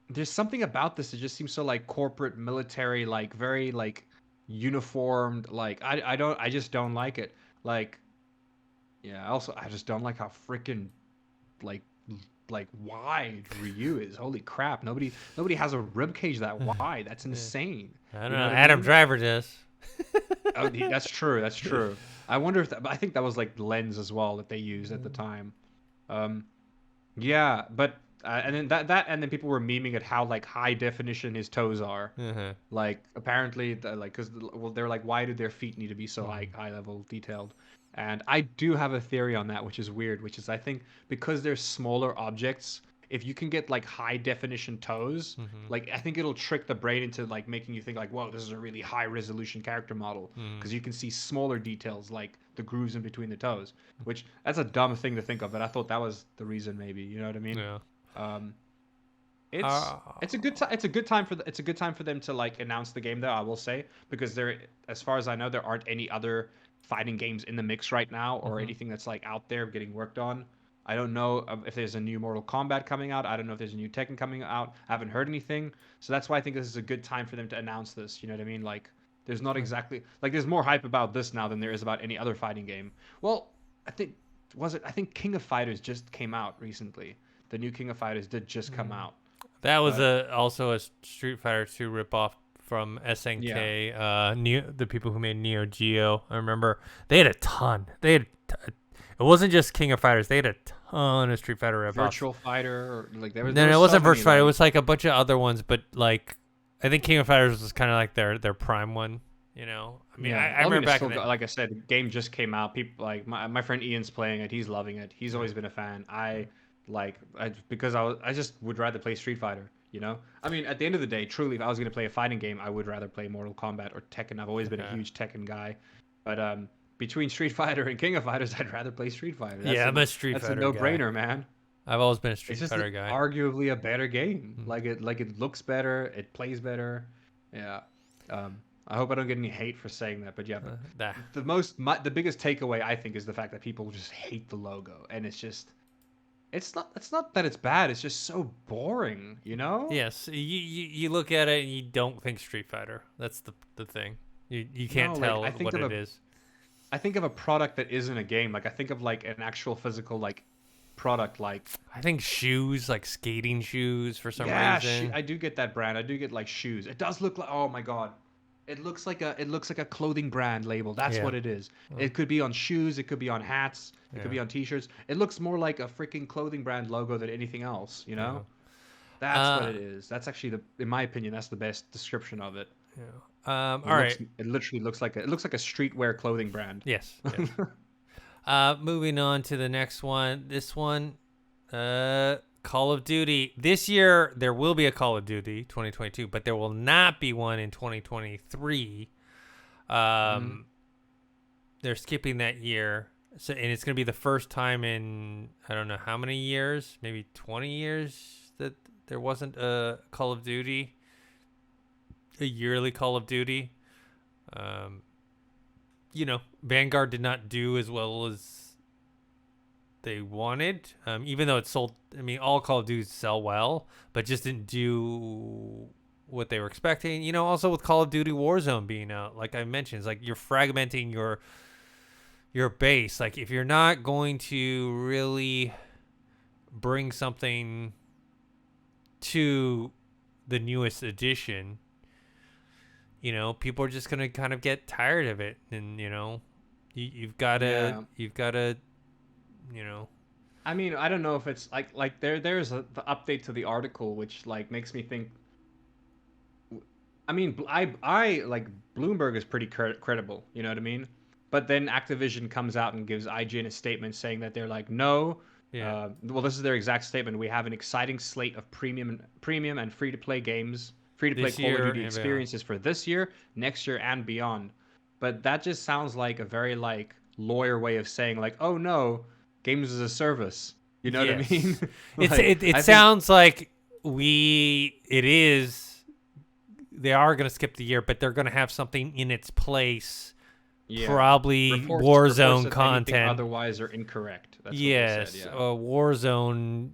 there's something about this that just seems so like corporate, military, like very like uniformed. Like I just don't like it. Like, yeah. Also, I just don't like how freaking like wide Ryu is. Holy crap! Nobody has a rib cage that wide. That's insane. I don't You know. what Adam mean? Driver does. Oh, that's true. That's true. I wonder if I think that was like the lens as well that they used at the time. Um, yeah, but and then and then people were memeing at how like high definition his toes are. Uh-huh. Like apparently, like because well, they're like, why do their feet need to be so Mhm. high level detailed? And I do have a theory on that, which is weird. Which is I think because they're smaller objects, if you can get like high definition toes, Mhm. like I think it'll trick the brain into like making you think like, whoa, this is a really high resolution character model Mhm. because you can see smaller details like the grooves in between the toes. Which that's a dumb thing to think of, but I thought that was the reason maybe. You know what I mean? Yeah. Um, it's Uh, it's a good time. It's a good time for it's a good time for them to like announce the game though. I will say because there, as far as I know, there aren't any other fighting games in the mix right now or mhm. anything that's like out there getting worked on. I don't know if there's a new Mortal Kombat coming out. I don't know if there's a new Tekken coming out. I haven't heard anything, so that's why I think this is a good time for them to announce this. You know what I mean? Like, there's not exactly like there's more hype about this now than there is about any other fighting game. Well, I think I think King of Fighters just came out recently. The new King of Fighters did just come Mm. out. That was But also a Street Fighter 2 ripoff from yeah, SNK, the people who made Neo Geo. I remember they had a ton. It wasn't just King of Fighters. They had a ton of Street Fighter ripoffs. Virtual Fighter, or like there No, was it so wasn't many Virtua Fighter. It like was like a bunch of other ones, but like I think King of Fighters was kind of like their prime one. You know, I mean, yeah. I I mean, remember it's back still in the like I said, the game just came out. People like my friend Ian's playing it. He's loving it. He's yeah. always been a fan. Because I just would rather play Street Fighter. You know, I mean, at the end of the day, truly, if I was gonna play a fighting game, I would rather play Mortal Kombat or Tekken. I've always been a Okay. huge Tekken guy, but between Street Fighter and King of Fighters, I'd rather play Street Fighter. Yeah, I'm a Street That's a Fighter guy. no-brainer, man. I've always been a It's Street just Fighter guy. arguably a better game. Mhm. Like it looks better, it plays better. Yeah. I hope I don't get any hate for saying that, but yeah. But That. the biggest takeaway I think is the fact that people just hate the logo, and it's not that it's bad. It's just so boring, you know? Yes, you look at it and you don't think Street Fighter. That's the thing. You can't No, like tell what it is. I think of a product that isn't a game. Like I think of like an actual physical like product like I think shoes, like skating shoes, for some yeah, reason. I do get that brand. I do get like shoes. It does look like oh my god. It looks like a clothing brand label. That's Yeah. what it is. Oh, It could be on shoes, it could be on hats, it could yeah. be on t-shirts. It looks more like a freaking clothing brand logo than anything else, you Yeah. know? That's what Uh. it is. That's actually the in my opinion, that's the best description of it. Yeah. All right. It literally looks like it looks like a streetwear clothing brand. Yes. Yes. Moving on to the next one. This one, Call of Duty. This year there will be a Call of Duty 2022, but there will not be one in 2023. Mhm. They're skipping that year. So, and it's going to be the first time in I don't know how many years, maybe 20 years that there wasn't a Call of Duty, a yearly Call of Duty. Um, Vanguard did not do as well as they wanted, even though it sold. I mean, all Call of Duties sell well, but just didn't do what they were expecting. Also with Call of Duty Warzone being out, like I mentioned, it's like you're fragmenting your base. Like if you're not going to really bring something to the newest edition, people are just gonna kind of get tired of it, and you've gotta Yeah. you know I mean, I don't know if it's like there's the update to the article which like makes me think I mean, I like Bloomberg is pretty credible, you know what I mean? But then Activision comes out and gives IGN a statement saying that they're like, no, yeah well, this is their exact statement. We have an exciting slate of premium and free to play games, free to play this Call of year Duty and beyond. experiences for this year, next year, and beyond. But that just sounds like a very like lawyer way of saying like, oh no, games as a service. You know what I mean? Yes, it I think sounds like it is. They are going to skip the year, but they're going to have something in its place, yeah. probably Reports Warzone of anything content. otherwise are incorrect. That's what they Yes, said. Yeah. Warzone,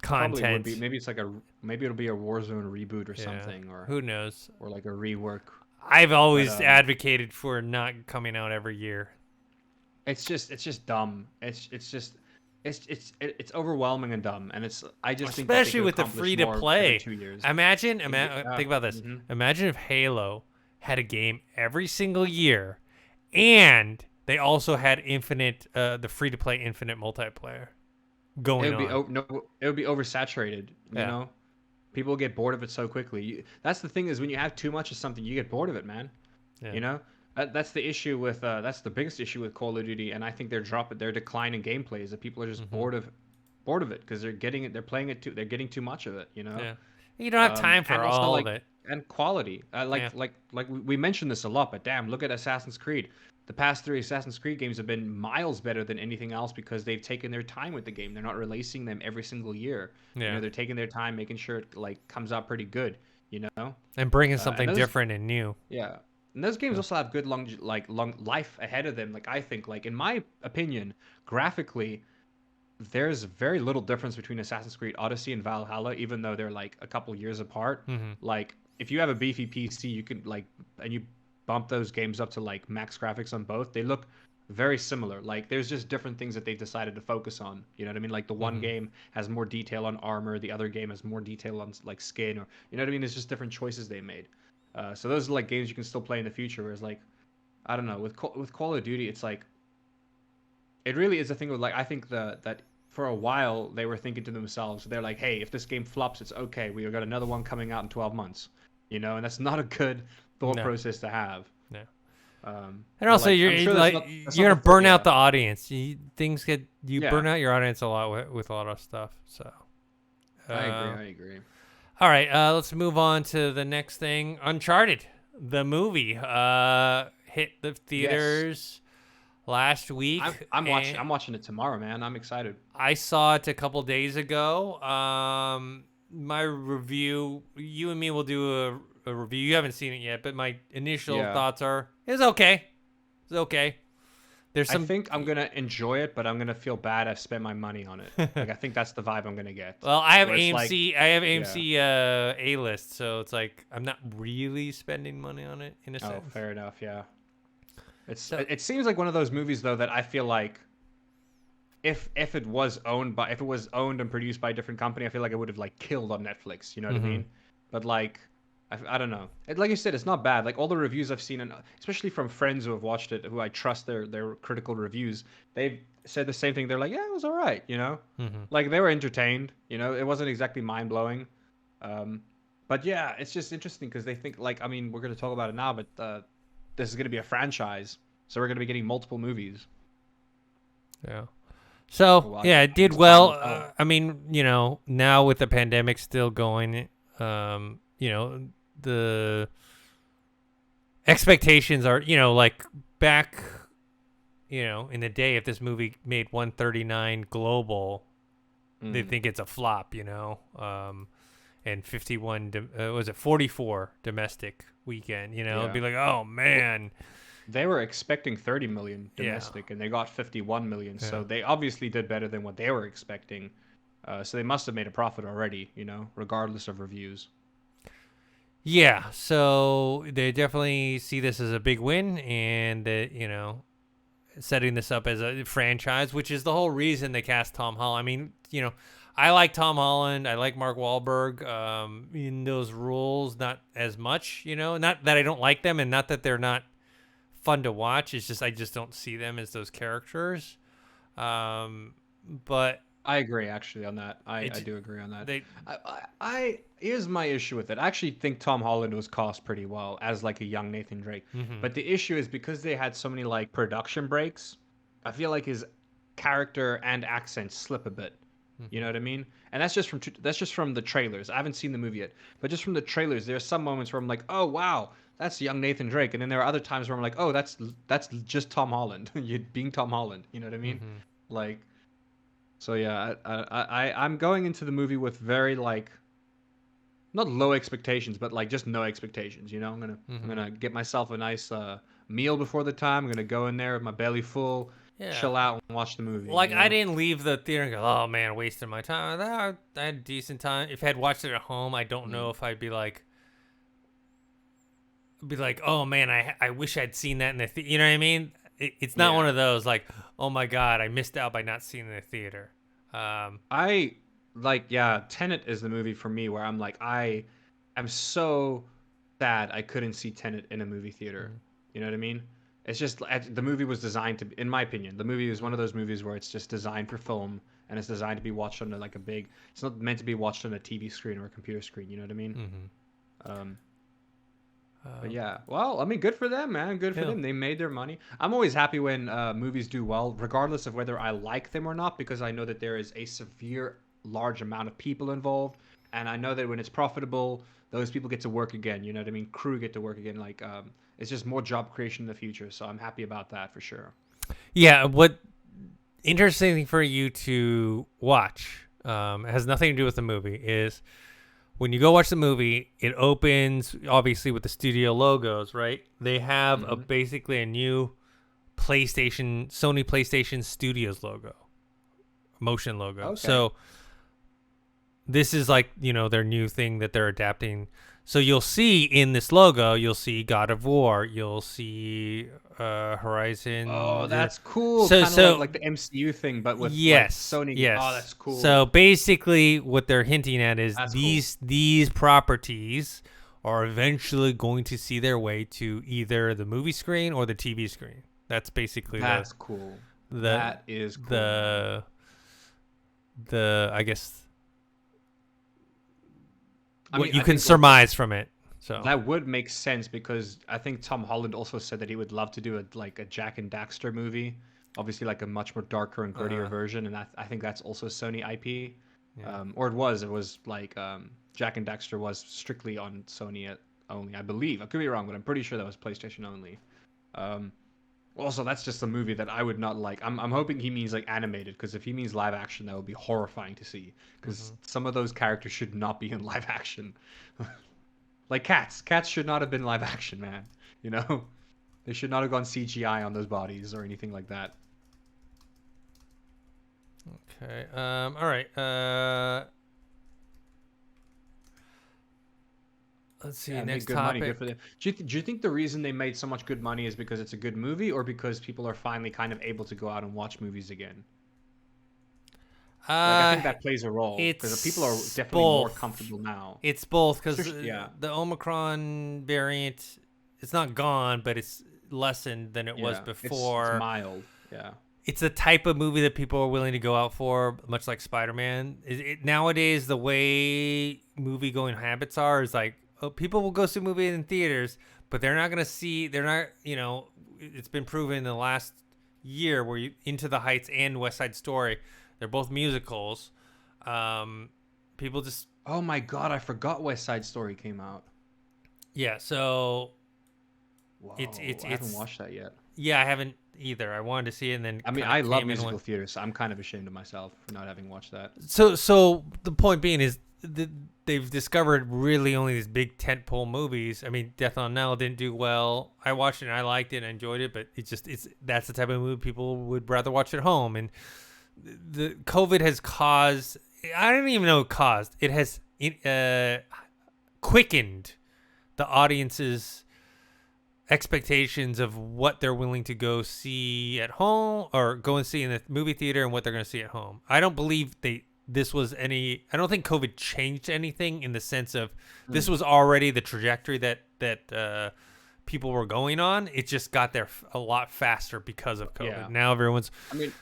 Probably would be. content. Maybe it'll be a Warzone reboot or Yeah, something, who knows? or like a rework. I've But always advocated for not coming out every year. it's just dumb. It's overwhelming and dumb, and I just think that they Especially could with the accomplish free to more every play. 2 years. Imagine, Yeah. think about this. Mhm. Imagine if Halo had a game every single year, and they also had the free-to-play infinite multiplayer It going would be on. no, it would be oversaturated. You Yeah. know, people get bored of it so quickly. That's the thing is when you have too much of something, you get bored of it, man. Yeah. You know, that's the issue with that's the biggest issue with Call of Duty, and I think their decline in gameplay is that people are just Hmm. bored of it because they're playing it too, they're getting too much of it. You know, Yeah. You don't have time and for also all of like it. and quality. Yeah. Like we mentioned this a lot, but damn, look at Assassin's Creed. The past three Assassin's Creed games have been miles better than anything else because they've taken their time with the game. They're not releasing them every single year. You know, Yeah. they're taking their time, making sure it like comes out pretty good. You know, And bringing and something those different and new. yeah, and those games So. also have good long life ahead of them. Like I think, like in my opinion, graphically, there's very little difference between Assassin's Creed Odyssey and Valhalla, even though they're like a couple years apart. Hmm. Like if you have a beefy PC, you can like and you bump those games up to like max graphics on both, they look very similar. Like there's just different things that they decided to focus on. You know what I mean? Like the one Hmm. game has more detail on armor, the other game has more detail on like skin, or you know what I mean? There's just different choices they made. So those are like games you can still play in the future. Whereas like I don't know with Call of Duty, it's like it really is a thing with like I think that for a while they were thinking to themselves, they're like, hey, if this game flops, it's okay. We got another one coming out in 12 months, you know, and that's not a good thought No. process to have. No. And But also, like I'm sure that's you're not gonna the burn out yeah the audience. You yeah burn out your audience a lot with a lot of stuff. So, uh, I agree. all right, let's move on to the next thing. Uncharted, the movie, hit the Yes, theaters last week, and I'm watching it tomorrow, man. I'm excited. I saw it a couple days ago. My review, you and me will do a review. You haven't seen it yet, but my initial Yeah. thoughts are it's okay. It's okay. There's I some. think I'm gonna enjoy it, but I'm gonna feel bad I spent my money on it. Like I think that's the vibe I'm gonna get. Well, I have Where it's like, AMC. I have yeah. AMC A list, so it's like I'm not really spending money on it in a Oh, sense. fair enough. Yeah. So It seems like one of those movies though that I feel like if it was owned by if it was owned and produced by a different company, I feel like it would have like killed on Netflix. You know what I hmm mean? But like, I don't know. Like you said, it's not bad. Like all the reviews I've seen, and especially from friends who have watched it, who I trust their critical reviews, they've said the same thing. They're like, yeah, it was all right. You know, hmm like they were entertained. You know, it wasn't exactly mind blowing. Um, but yeah, it's just interesting because they think like I mean we're gonna talk about it now, but this is gonna be a franchise, so we're gonna be getting multiple movies. yeah. So Well, yeah, it I did guess time will well. tell. I mean, now with the pandemic still going, the expectations are, like back, in the day, if this movie made 139 global, they Mm, think it's a flop, and 44 domestic weekend, it'd yeah. be like, oh Well, man, they were expecting 30 million yeah, domestic, and they got 51 million. yeah. So they obviously did better than what they were expecting. So they must have made a profit already, regardless of reviews. Yeah, so they definitely see this as a big win, and setting this up as a franchise, which is the whole reason they cast Tom Holland. I mean, I like Tom Holland, I like Mark Wahlberg. In those roles, not as much. Not that I don't like them, and not that they're not fun to watch. It's just I just don't see them as those characters. But I agree, actually, on that. I it do agree on that. they Here's my issue with it. I actually think Tom Holland was cast pretty well as like a young Nathan Drake. hmm But the issue is because they had so many like production breaks, I feel like his character and accent slip a bit. You know hmm what I mean? And that's just from the trailers. I haven't seen the movie yet, but just from the trailers, there's some moments where I'm like, oh wow, that's young Nathan Drake, and then there are other times where I'm like, oh, that's just Tom Holland. You being Tom Holland. You know what I mean? hmm Like, so yeah, I'm going into the movie with very like not low expectations, but like just no expectations. I'm hmm gonna get myself a nice meal before the time. I'm gonna go in there with my belly full, yeah. chill out, and watch the movie. Like I didn't leave the theater and go, "Oh man, wasting my time." I had a decent time. If I had watched it at home, I don't know Mm, if I'd be like, "Oh man, I wish I'd seen that in the theater." You know what I mean? It's not one yeah. of those like, "Oh my god, I missed out by not seeing it in the theater." I like yeah, Tenet is the movie for me where I'm like I am so sad I couldn't see Tenet in a movie theater. Mhm. You know what I mean? It's just the movie was designed to, in my opinion, the movie is one of those movies where it's just designed for film and it's designed to be watched on like a big. It's not meant to be watched on a TV screen or a computer screen. You know what I mean? Mhm. Um, but Um, yeah, well, I mean, good for them, man. Good for yeah. them. They made their money. I'm always happy when movies do well, regardless of whether I like them or not, because I know that there is a severe, large amount of people involved, and I know that when it's profitable, those people get to work again. You know what I mean? Crew get to work again. Like, it's just more job creation in the future. So I'm happy about that for sure. Yeah. What interesting for you to watch, it has nothing to do with the movie, is when you go watch the movie, it opens obviously with the studio logos, right? They have Hmm. basically a new Sony PlayStation Studios logo, motion logo. Okay. So this is like, their new thing that they're adapting. So you'll see in this logo, you'll see God of War, you'll see Oh, Horizon. that's cool. So Kind of like so the MCU thing, but with like yes, Sony. Oh, yes. that's cool. So basically, what they're hinting at is That's cool. these properties are eventually going to see their way to either the movie screen or the TV screen. That's basically That's cool. the That is cool, man. the I guess I what mean, you I can think like surmise from it. So that would make sense because I think Tom Holland also said that he would love to do a Jack and Daxter movie, obviously like a much more darker and grittier uh, version, and I think that's also Sony IP, yeah. or it was like Jack and Daxter was strictly on Sony only, I believe. I could be wrong, but I'm pretty sure that was PlayStation only. Um, Also, that's just a movie that I would not like. I'm hoping he means like animated, because if he means live action, that would be horrifying to see. Because Hmm. some of those characters should not be in live action. Like cats. Cats should not have been live action, man. You know? They should not have gone CGI on those bodies or anything like that. Okay. All right. Let's see. Yeah, made Next good money. Good for topic. them. Do you think the reason they made so much good money is because it's a good movie, or because people are finally kind of able to go out and watch movies again? Like, I Uh, think that plays a role because people are it's definitely more both. comfortable now. It's both because Yeah. the Omicron variant, it's not gone, but it's lessened than it was Yeah, it's before. mild. Yeah. It's the type of movie that people are willing to go out for, much like Spider-Man. Nowadays, the way movie-going habits are is like, oh, people will go see a movie in theaters, but they're not going to see, they're not, it's been proven in the last year where Into the Heights and West Side Story, they're both musicals. People just, Oh my God, I forgot West Side Story came out. yeah, so Whoa, I haven't it's, watched that yet. yeah, I haven't either. I wanted to see it and then I mean, kind of I love came in musical with. theater, so I'm kind of ashamed of myself for not having watched that. So the point being is they've discovered really only these big tentpole movies. I mean, Death on Nile didn't do well. I watched it and I liked it and I enjoyed it, but it's that's the type of movie people would rather watch at home. And the COVID has caused, I don't even know what caused, it has quickened the audience's expectations of what they're willing to go see at home or go and see in the movie theater and what they're going to see at home. I don't believe I don't think COVID changed anything in the sense of this Hmm. was already the trajectory that people were going on. It just got there a lot faster because of COVID. Yeah. Now everyone's I mean,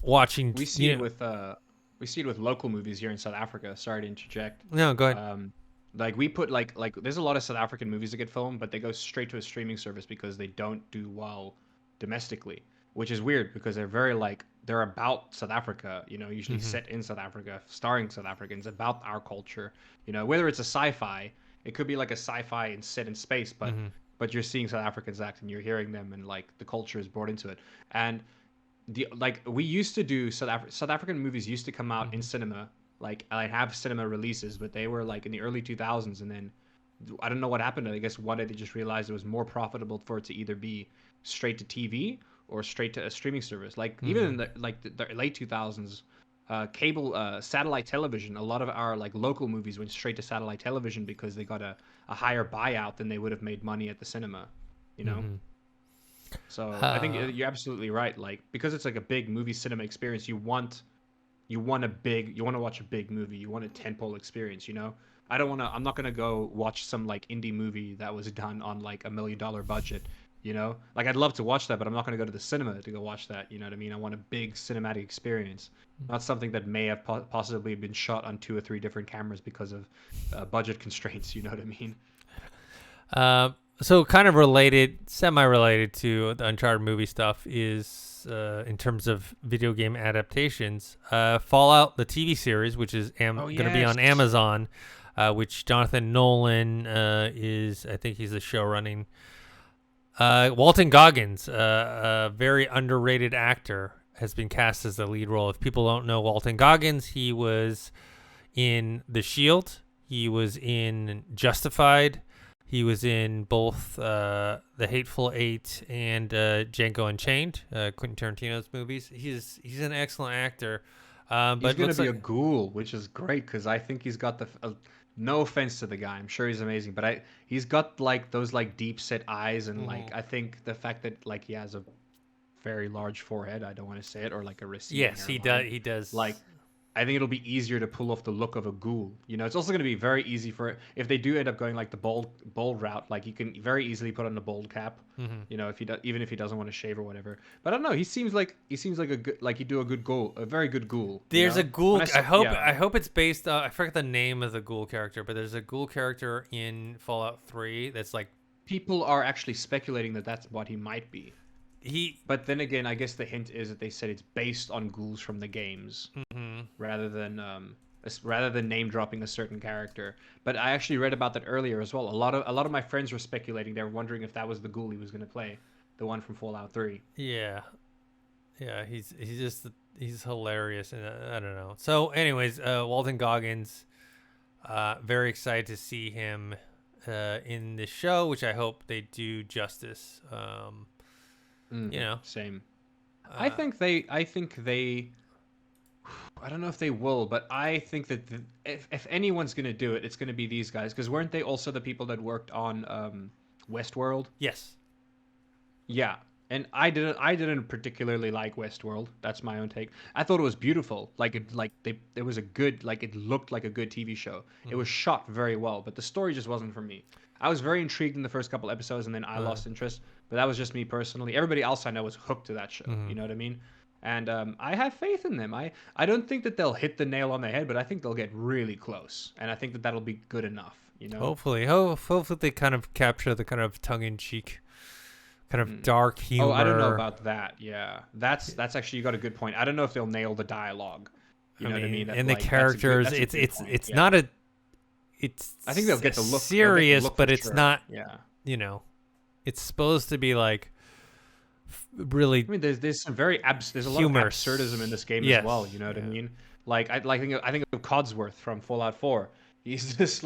watching, we see it with local movies here in South Africa. Sorry to interject. no, go ahead. Um, like we put like there's a lot of South African movies that get filmed, but they go straight to a streaming service because they don't do well domestically, which is weird because they're very like they're about South Africa, usually Hmm. set in South Africa, starring South Africans, about our culture. Whether it's a sci-fi, it could be like a sci-fi and set in space, but Hmm. you're seeing South Africans act and you're hearing them and like the culture is brought into it. And we used to do South African movies used to come out in Hmm. cinema. Like I have cinema releases, but they were like in the early 2000s, and then I don't know what happened. I guess one day they just realized it was more profitable for it to either be straight to TV or straight to a streaming service. Like even Hmm. in the late 2000s, cable satellite television, a lot of our like local movies went straight to satellite television because they got a higher buyout than they would have made money at the cinema. You know. Hmm. So I think Uh, you're absolutely right. Like because it's like a big movie cinema experience, you want to watch a big movie. You want a tentpole experience. I'm not gonna go watch some like indie movie that was done on like $1 million budget. You know, like I'd love to watch that, but I'm not gonna go to the cinema to go watch that. You know what I mean? I want a big cinematic experience, not something that may have possibly been shot on 2 or 3 different cameras because of budget constraints. You know what I mean? So kind of related, semi-related to the Uncharted movie stuff is in terms of video game adaptations, Fallout, the TV series, which is Oh going to be on yes. Amazon, which Jonathan Nolan is, I think he's the show running. Walton Goggins, a very underrated actor, has been cast as the lead role. If people don't know Walton Goggins, he was in The Shield. He was in Justified. He was in both The Hateful Eight and Django Unchained, Quentin Tarantino's movies. He's an excellent actor. He's But gonna looks be like a ghoul, which is great because I think he's got the. No offense to the guy, I'm sure he's amazing, but he's got like those like deep set eyes and like I think the fact that like he has a very large forehead. I don't want to say it or like a receding yes, he does. hairline. He does. Like I think it'll be easier to pull off the look of a ghoul. You know, it's also going to be very easy for if they do end up going like the bold route. Like you can very easily put on a bold cap. Mm-hmm. You know, if even if he doesn't want to shave or whatever. But I don't know. He seems like a good like he'd do a good ghoul, a very good ghoul. There's a ghoul. Yeah. I hope it's based. I forget the name of the ghoul character, but there's a ghoul character in Fallout 3 that's like People are actually speculating that that's what he might be. he. But then again, I guess the hint is that they said it's based on ghouls from the games. Mm-hmm. Rather than name dropping a certain character. But I actually read about that earlier as well. A lot of my friends were speculating. They were wondering if that was the ghoul he was going to play, the one from Fallout 3. Yeah, he's hilarious, and I don't know. So, anyways, Walton Goggins, very excited to see him in this show, which I hope they do justice. Same. Uh, I think they. I don't know if they will, but I think that if anyone's going to do it, it's going to be these guys. Because weren't they also the people that worked on Westworld? yes. Yeah, and I didn't particularly like Westworld. That's my own take. I thought it was beautiful. It was a good it looked like a good TV show. It was shot very well, but the story just wasn't for me. I was very intrigued in the first couple episodes, and then I lost interest. But that was just me personally. Everybody else I know was hooked to that show. You know what I mean? And I have faith in them. I don't think that they'll hit the nail on the head, but I think they'll get really close, and I think that that'll be good enough. You know? Hopefully they kind of capture the kind of tongue-in-cheek, kind of dark humor. Oh, I don't know about that. Yeah, that's actually you got a good point. I don't know if they'll nail the dialogue. You know what I mean? And the characters, it's not a. It's I think they'll get the look serious, they'll get the look but for it's sure. not. Yeah. It's supposed to be like really. I mean, there's some there's a lot humorous. of absurdism in this game Yes. as well. You know what I mean? Like I think of Codsworth from Fallout 4. He's this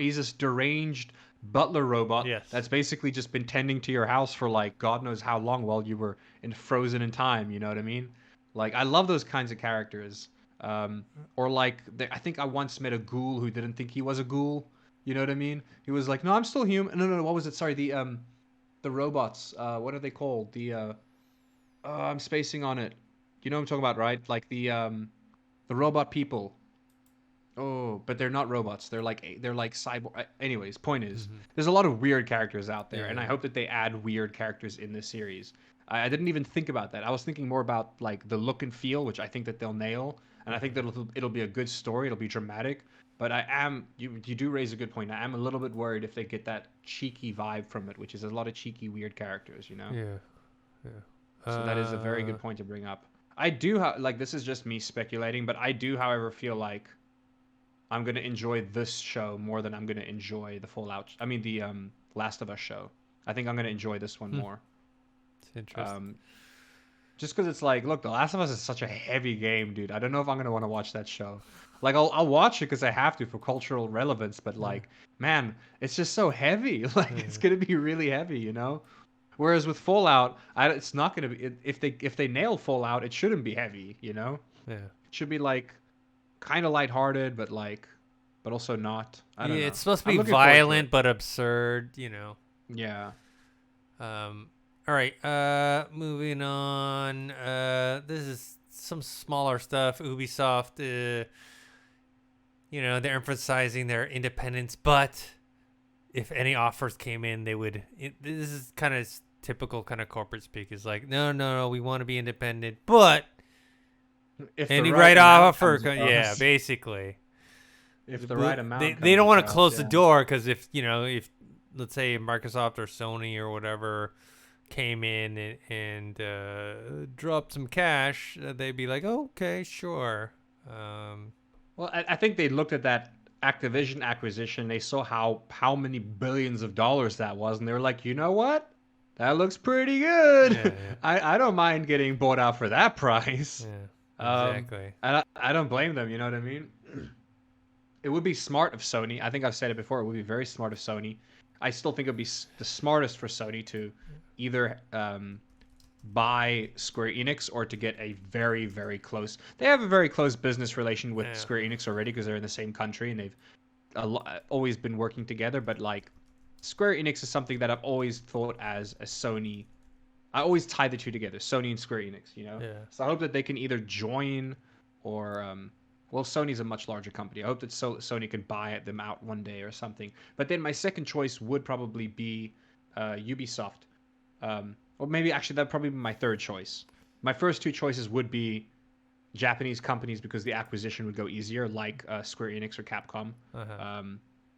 he's this deranged butler robot Yes. that's basically just been tending to your house for like God knows how long while you were frozen in time. You know what I mean? Like I love those kinds of characters. Or I think I once met a ghoul who didn't think he was a ghoul. You know what I mean? He was like, "No, I'm still human." No. What was it? Sorry, the robots. What are they called? I'm spacing on it. You know what I'm talking about, right? Like the robot people. Oh, but they're not robots. They're like cyborg. Anyways, point is, there's a lot of weird characters out there, and I hope that they add weird characters in this series. I didn't even think about that. I was thinking more about like the look and feel, which I think that they'll nail, and I think that it'll be a good story. It'll be dramatic. But you do raise a good point. I am a little bit worried if they get that cheeky vibe from it, which is a lot of cheeky weird characters, you know. Yeah. So that is a very good point to bring up. I do this is just me speculating, but I do, however, feel like I'm gonna enjoy this show more than I'm gonna enjoy the Last of Us show. I think I'm gonna enjoy this one more. It's interesting. Just because it's like, look, The Last of Us is such a heavy game, dude. I don't know if I'm gonna want to watch that show. Like, I'll watch it because I have to for cultural relevance, but like, man, it's just so heavy. Like, it's gonna be really heavy, you know. Whereas with Fallout, it's not gonna be. If they nail Fallout, it shouldn't be heavy, you know. Yeah. It should be like kind of lighthearted, but also not. I don't know. It's supposed to I'm be looking forward to violent it. but absurd, you know. Yeah. All right. Moving on. This is some smaller stuff. Ubisoft they're emphasizing their independence, but if any offers came in, they would. This is kind of typical kind of corporate speak. Is like, no, we want to be independent, but If the any right right amount offer, comes yeah, across, basically. if the right amount They comes don't want to across, close the yeah. door because if let's say Microsoft or Sony or whatever came in and dropped some cash, they'd be like, oh, okay, sure. Well, I think they looked at that Activision acquisition. They saw how many billions of dollars that was, and they were like, you know what? That looks pretty good. Yeah, I don't mind getting bought out for that price. yeah, exactly. I don't blame them. You know what I mean? It would be smart of Sony. I think I've said it before. It would be very smart of Sony. I still think it would be the smartest for Sony to either buy Square Enix or to get a very, very close. They have a very close business relation with Yeah. Square Enix already because they're in the same country and they've always been working together. But like, Square Enix is something that I've always thought as a Sony. I always tie the two together, Sony and Square Enix. Yeah. So I hope that they can either join or well, Sony's a much larger company. I hope that Sony can buy them out one day or something. But then my second choice would probably be Ubisoft. Or maybe actually that'd probably be my third choice. My first two choices would be Japanese companies because the acquisition would go easier, like Square Enix or Capcom, Uh-huh.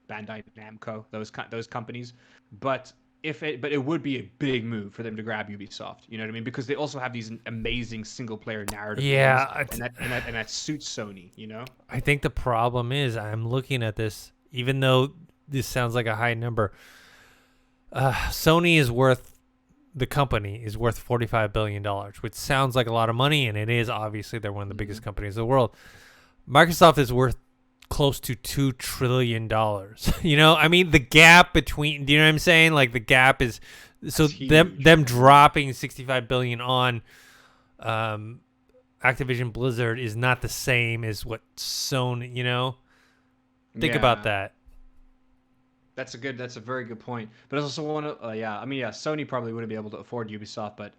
Bandai Namco, those companies. But but it would be a big move for them to grab Ubisoft. You know what I mean? Because they also have these amazing single player narrative Yeah, games, and that suits Sony. You know? I think the problem is I'm looking at this, even though this sounds like a high number. Sony is worth the company is worth $45 billion, which sounds like a lot of money, and it is. Obviously, they're one of the biggest companies in the world. Microsoft is worth close to $2 trillion. I mean, the gap between, do you know what I'm saying? Like the gap is, so That's huge. them dropping 65 billion on Activision Blizzard is not the same as what Sony, think about Yeah. that. That's a very good point. But I also want to, Sony probably wouldn't be able to afford Ubisoft, but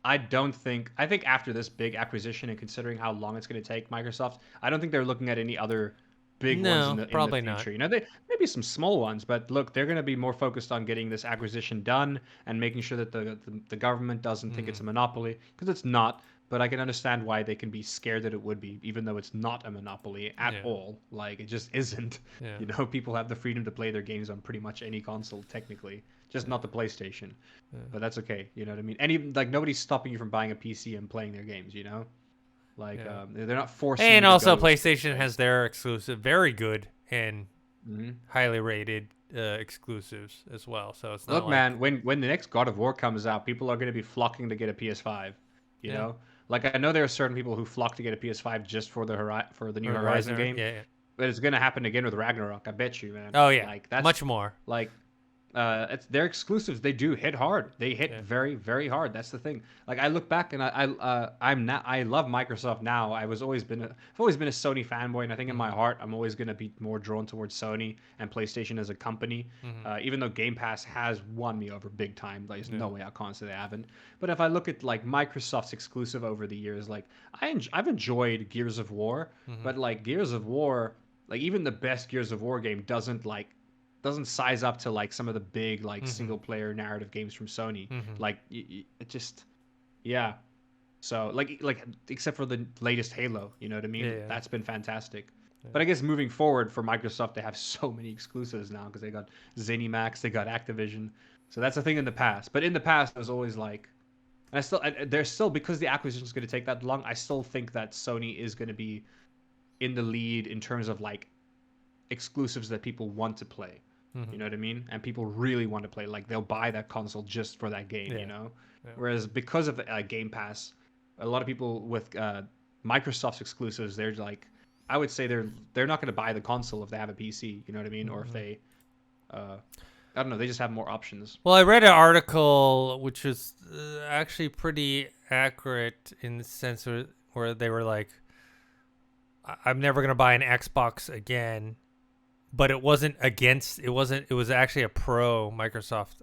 I think after this big acquisition and considering how long it's going to take Microsoft, I don't think they're looking at any other big ones No, in the probably not. future. They maybe some small ones, but look, they're going to be more focused on getting this acquisition done and making sure that the government doesn't think it's a monopoly because it's not. But I can understand why they can be scared that it would be, even though it's not a monopoly at Yeah. all. Like it just isn't. Yeah. People have the freedom to play their games on pretty much any console technically, just not the PlayStation. But that's okay. You know what I mean? And even like nobody's stopping you from buying a PC and playing their games. Like Yeah. they're not forcing. And you to also, go PlayStation has their exclusive, very good and Mhm. highly rated exclusives as well. So it's not Look, like, man, when the next God of War comes out, people are going to be flocking to get a PS5. You Yeah. know, like I know there are certain people who flock to get a PS5 just for the new Horizon game, Yeah. but it's going to happen again with Ragnarok. I bet you, man. Oh yeah. Like that's much more. like it's their exclusives. They do hit hard. They hit Yeah. very, very hard. That's the thing. Like I look back and I love Microsoft now. I've always been a Sony fanboy, and I think in my heart I'm always gonna be more drawn towards Sony and PlayStation as a company. Even though Game Pass has won me over big time, there's no way I can't say they haven't. But if I look at like Microsoft's exclusive over the years, like I've enjoyed Gears of War, but like Gears of War, like even the best Gears of War game doesn't size up to like some of the big like single player narrative games from Sony. Like it just yeah. So like except for the latest Halo, you know what I mean? Yeah. That's been fantastic. But I guess moving forward for Microsoft, they have so many exclusives now because they got ZeniMax, they got Activision. So that's a thing in the past. But in the past, it was always like, and they're still because the acquisition is going to take that long. I still think that Sony is going to be in the lead in terms of like exclusives that people want to play. You know what I mean? And people really want to play. Like they'll buy that console just for that game. Yeah. You know. Yeah. Whereas because of Game Pass, a lot of people with Microsoft's exclusives, they're like, I would say they're not going to buy the console if they have a PC. You know what I mean? Or if they, I don't know, they just have more options. Well, I read an article which was actually pretty accurate in the sense where they were like, I'm never going to buy an Xbox again. But it wasn't against, it was actually a pro Microsoft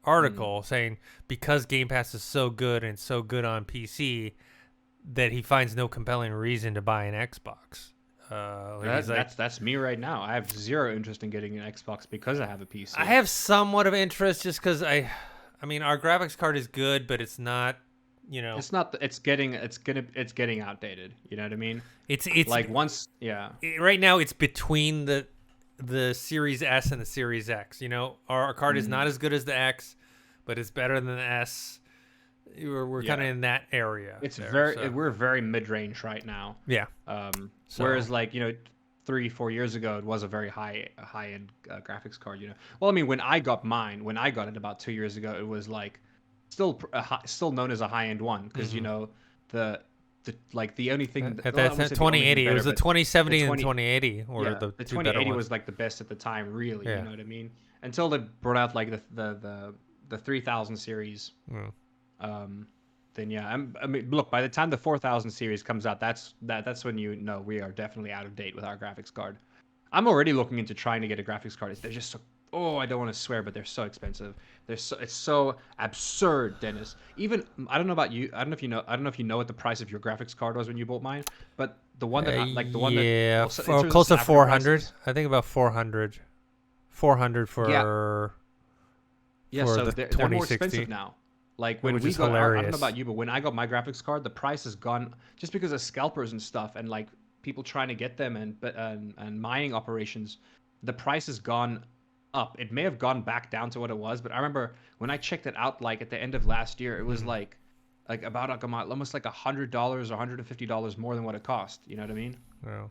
article saying because Game Pass is so good and so good on PC that he finds no compelling reason to buy an Xbox. He's like, That's me right now. I have zero interest in getting an Xbox because I have a PC. I have somewhat of interest just because I mean, our graphics card is good, but it's not, It's not. It's getting outdated. You know what I mean? It's like once. Yeah. Right now it's between the Series S and the Series X. Our card is not as good as the X, but it's better than the S. We're kind of in that area. We're very mid-range right now. Yeah. Whereas 3-4 years ago it was a very high-end graphics card. Well, I mean, when I got it about 2 years ago, it was like still known as a high-end one because the only thing that's 2080. It was the 2070 and 2080, or the 2080 was like the best at the time, really. Yeah. You know what I mean? Until they brought out like the 3000 series. Then yeah, I mean, look, by the time the 4000 series comes out, that's when we are definitely out of date with our graphics card. I'm already looking into trying to get a graphics card. They're just I don't want to swear, but they're so expensive. It's so absurd, Dennis. Even I don't know about you. I don't know if you know what the price of your graphics card was when you bought mine, but the one that close to 400. I think about 400. 400 for so the they're more expensive now. Like when we got, I don't know about you, but when I got my graphics card, the price has gone just because of scalpers and stuff, and like people trying to get them and mining operations. The price has gone up. It may have gone back down to what it was, but I remember when I checked it out, like at the end of last year, it was like about almost like $100 or $150 more than what it cost. You know what I mean? Wow.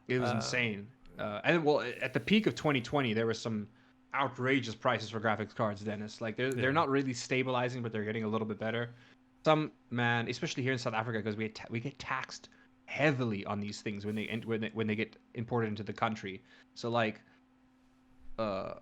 It was insane. And well, at the peak of 2020, there was some outrageous prices for graphics cards, Dennis. Like they're not really stabilizing, but they're getting a little bit better. Especially here in South Africa, because we get taxed heavily on these things when they get imported into the country. So like, I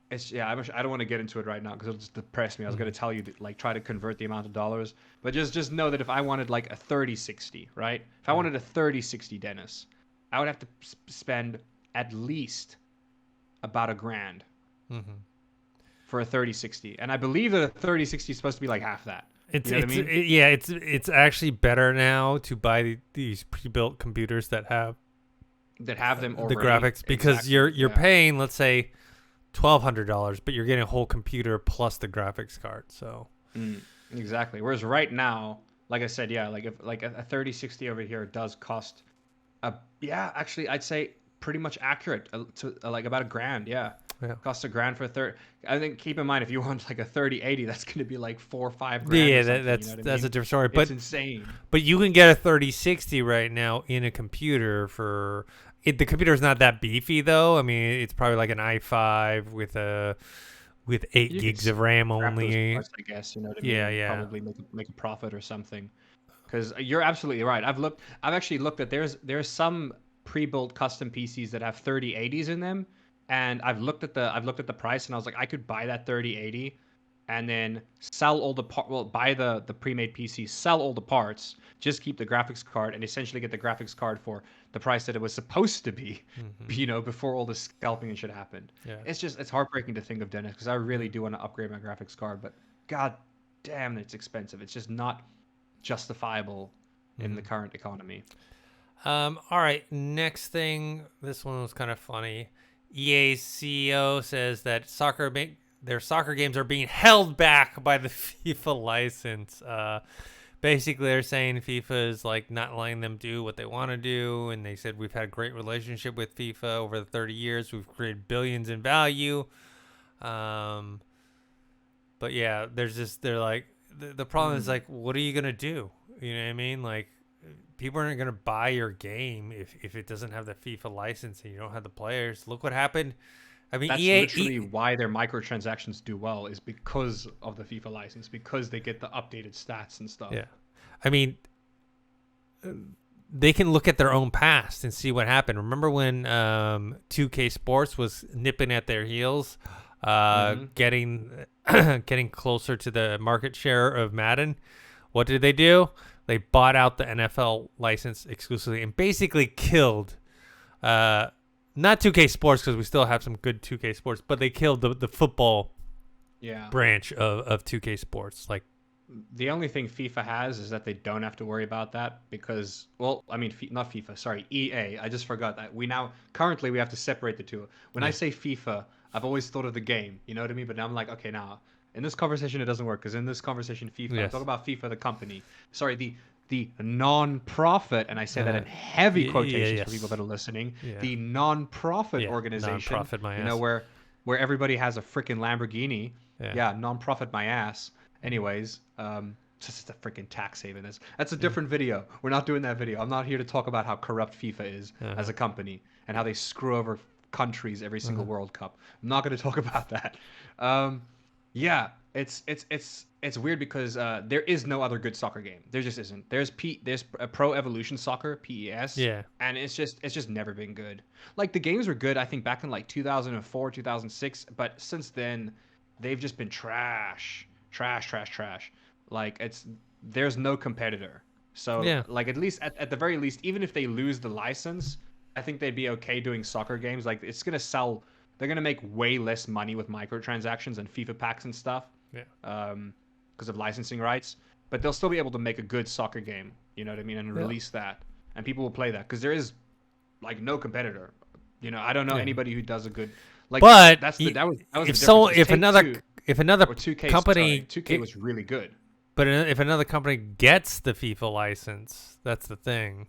don't want to get into it right now because it'll just depress me. I was going to tell you to try to convert the amount of dollars, but just know that if I wanted like a 3060, right? If I wanted a 3060, Dennis, I would have to spend at least about $1,000 for a 3060, and I believe that a 3060 is supposed to be like half that. It's actually better now to buy these pre-built computers that have them already. The graphics, because you're paying, let's say, $1,200, but you're getting a whole computer plus the graphics card. So exactly. Whereas right now, like I said, if a 3060 over here does cost actually I'd say pretty much accurate to like about $1,000. Yeah. Costs $1,000 for a third. I think keep in mind if you want like a 3080, that's going to be like $4 or $5 grand. Yeah, that's a different story. But it's insane. But you can get a 3060 right now in a computer for it. The computer is not that beefy though. I mean, it's probably like an i5 with 8 gigs of RAM only. Parts, I guess, you know what I mean? Yeah. Probably make a profit or something. Because you're absolutely right. I've actually looked at there's some pre-built custom PCs that have 3080s in them. And I've looked at the price, and I was like, I could buy that 3080, and then sell all the buy the pre-made PC, sell all the parts, just keep the graphics card, and essentially get the graphics card for the price that it was supposed to be, before all the scalping and shit happened. Yeah. It's heartbreaking to think of, Dennis, because I really do want to upgrade my graphics card, but god damn, it's expensive. It's just not justifiable in the current economy. All right, next thing. This one was kind of funny. EA's CEO says that their soccer games are being held back by the FIFA license. Basically, they're saying FIFA is like not letting them do what they want to do, and they said we've had a great relationship with FIFA over the 30 years. We've created billions in value. But yeah, they're like the problem is like, what are you gonna do? You know what I mean? Like, people aren't going to buy your game if it doesn't have the FIFA license and you don't have the players. Look what happened. I mean, that's literally why their microtransactions do well, is because of the FIFA license, because they get the updated stats and stuff. Yeah. I mean, they can look at their own past and see what happened. Remember when 2K Sports was nipping at their heels, getting closer to the market share of Madden? What did they do? They bought out the NFL license exclusively and basically killed, not 2K Sports, because we still have some good 2K Sports, but they killed the football branch of 2K Sports. Like, the only thing FIFA has is that they don't have to worry about that because, well, I mean, not FIFA, sorry, EA. I just forgot that currently we have to separate the two. When I Yeah. say FIFA, I've always thought of the game, you know what I mean? But now I'm like, okay, now in this conversation it doesn't work because in this conversation FIFA, I'm talking Yes. about FIFA the company. Sorry, the non-profit, and I say that Uh, in heavy yeah. quotations for people Yes. that are listening, Yeah. the non-profit Yeah. organization, Non-profit, my you know, ass. where everybody has a freaking Lamborghini. Yeah. Yeah, non-profit my ass. Yeah. Anyways, just a freaking tax haven. That's a Yeah. different video. We're not doing that video. I'm not here to talk about how corrupt FIFA is as Uh-huh. a company and how they screw over countries every single Uh-huh. World Cup. I'm not going to talk about that. Um, yeah, it's weird because there is no other good soccer game. There just isn't. There's a Pro Evolution Soccer (PES), Yeah. and it's just never been good. Like the games were good, I think back in like 2004, 2006, but since then they've just been trash, trash, trash, trash. Like there's no competitor. So Yeah. like at the very least, even if they lose the license, I think they'd be okay doing soccer games. Like it's gonna sell. They're gonna make way less money with microtransactions and FIFA packs and stuff, Yeah. because of licensing rights. But they'll still be able to make a good soccer game. You know what I mean? And Yeah. release that, and people will play that because there is like no competitor. You know, I don't know Yeah. anybody who does a good like But that was the if difference. 'Cause if Take another Two if another or 2K, sorry, company 2K was really good. but if another company gets the FIFA license, that's the thing.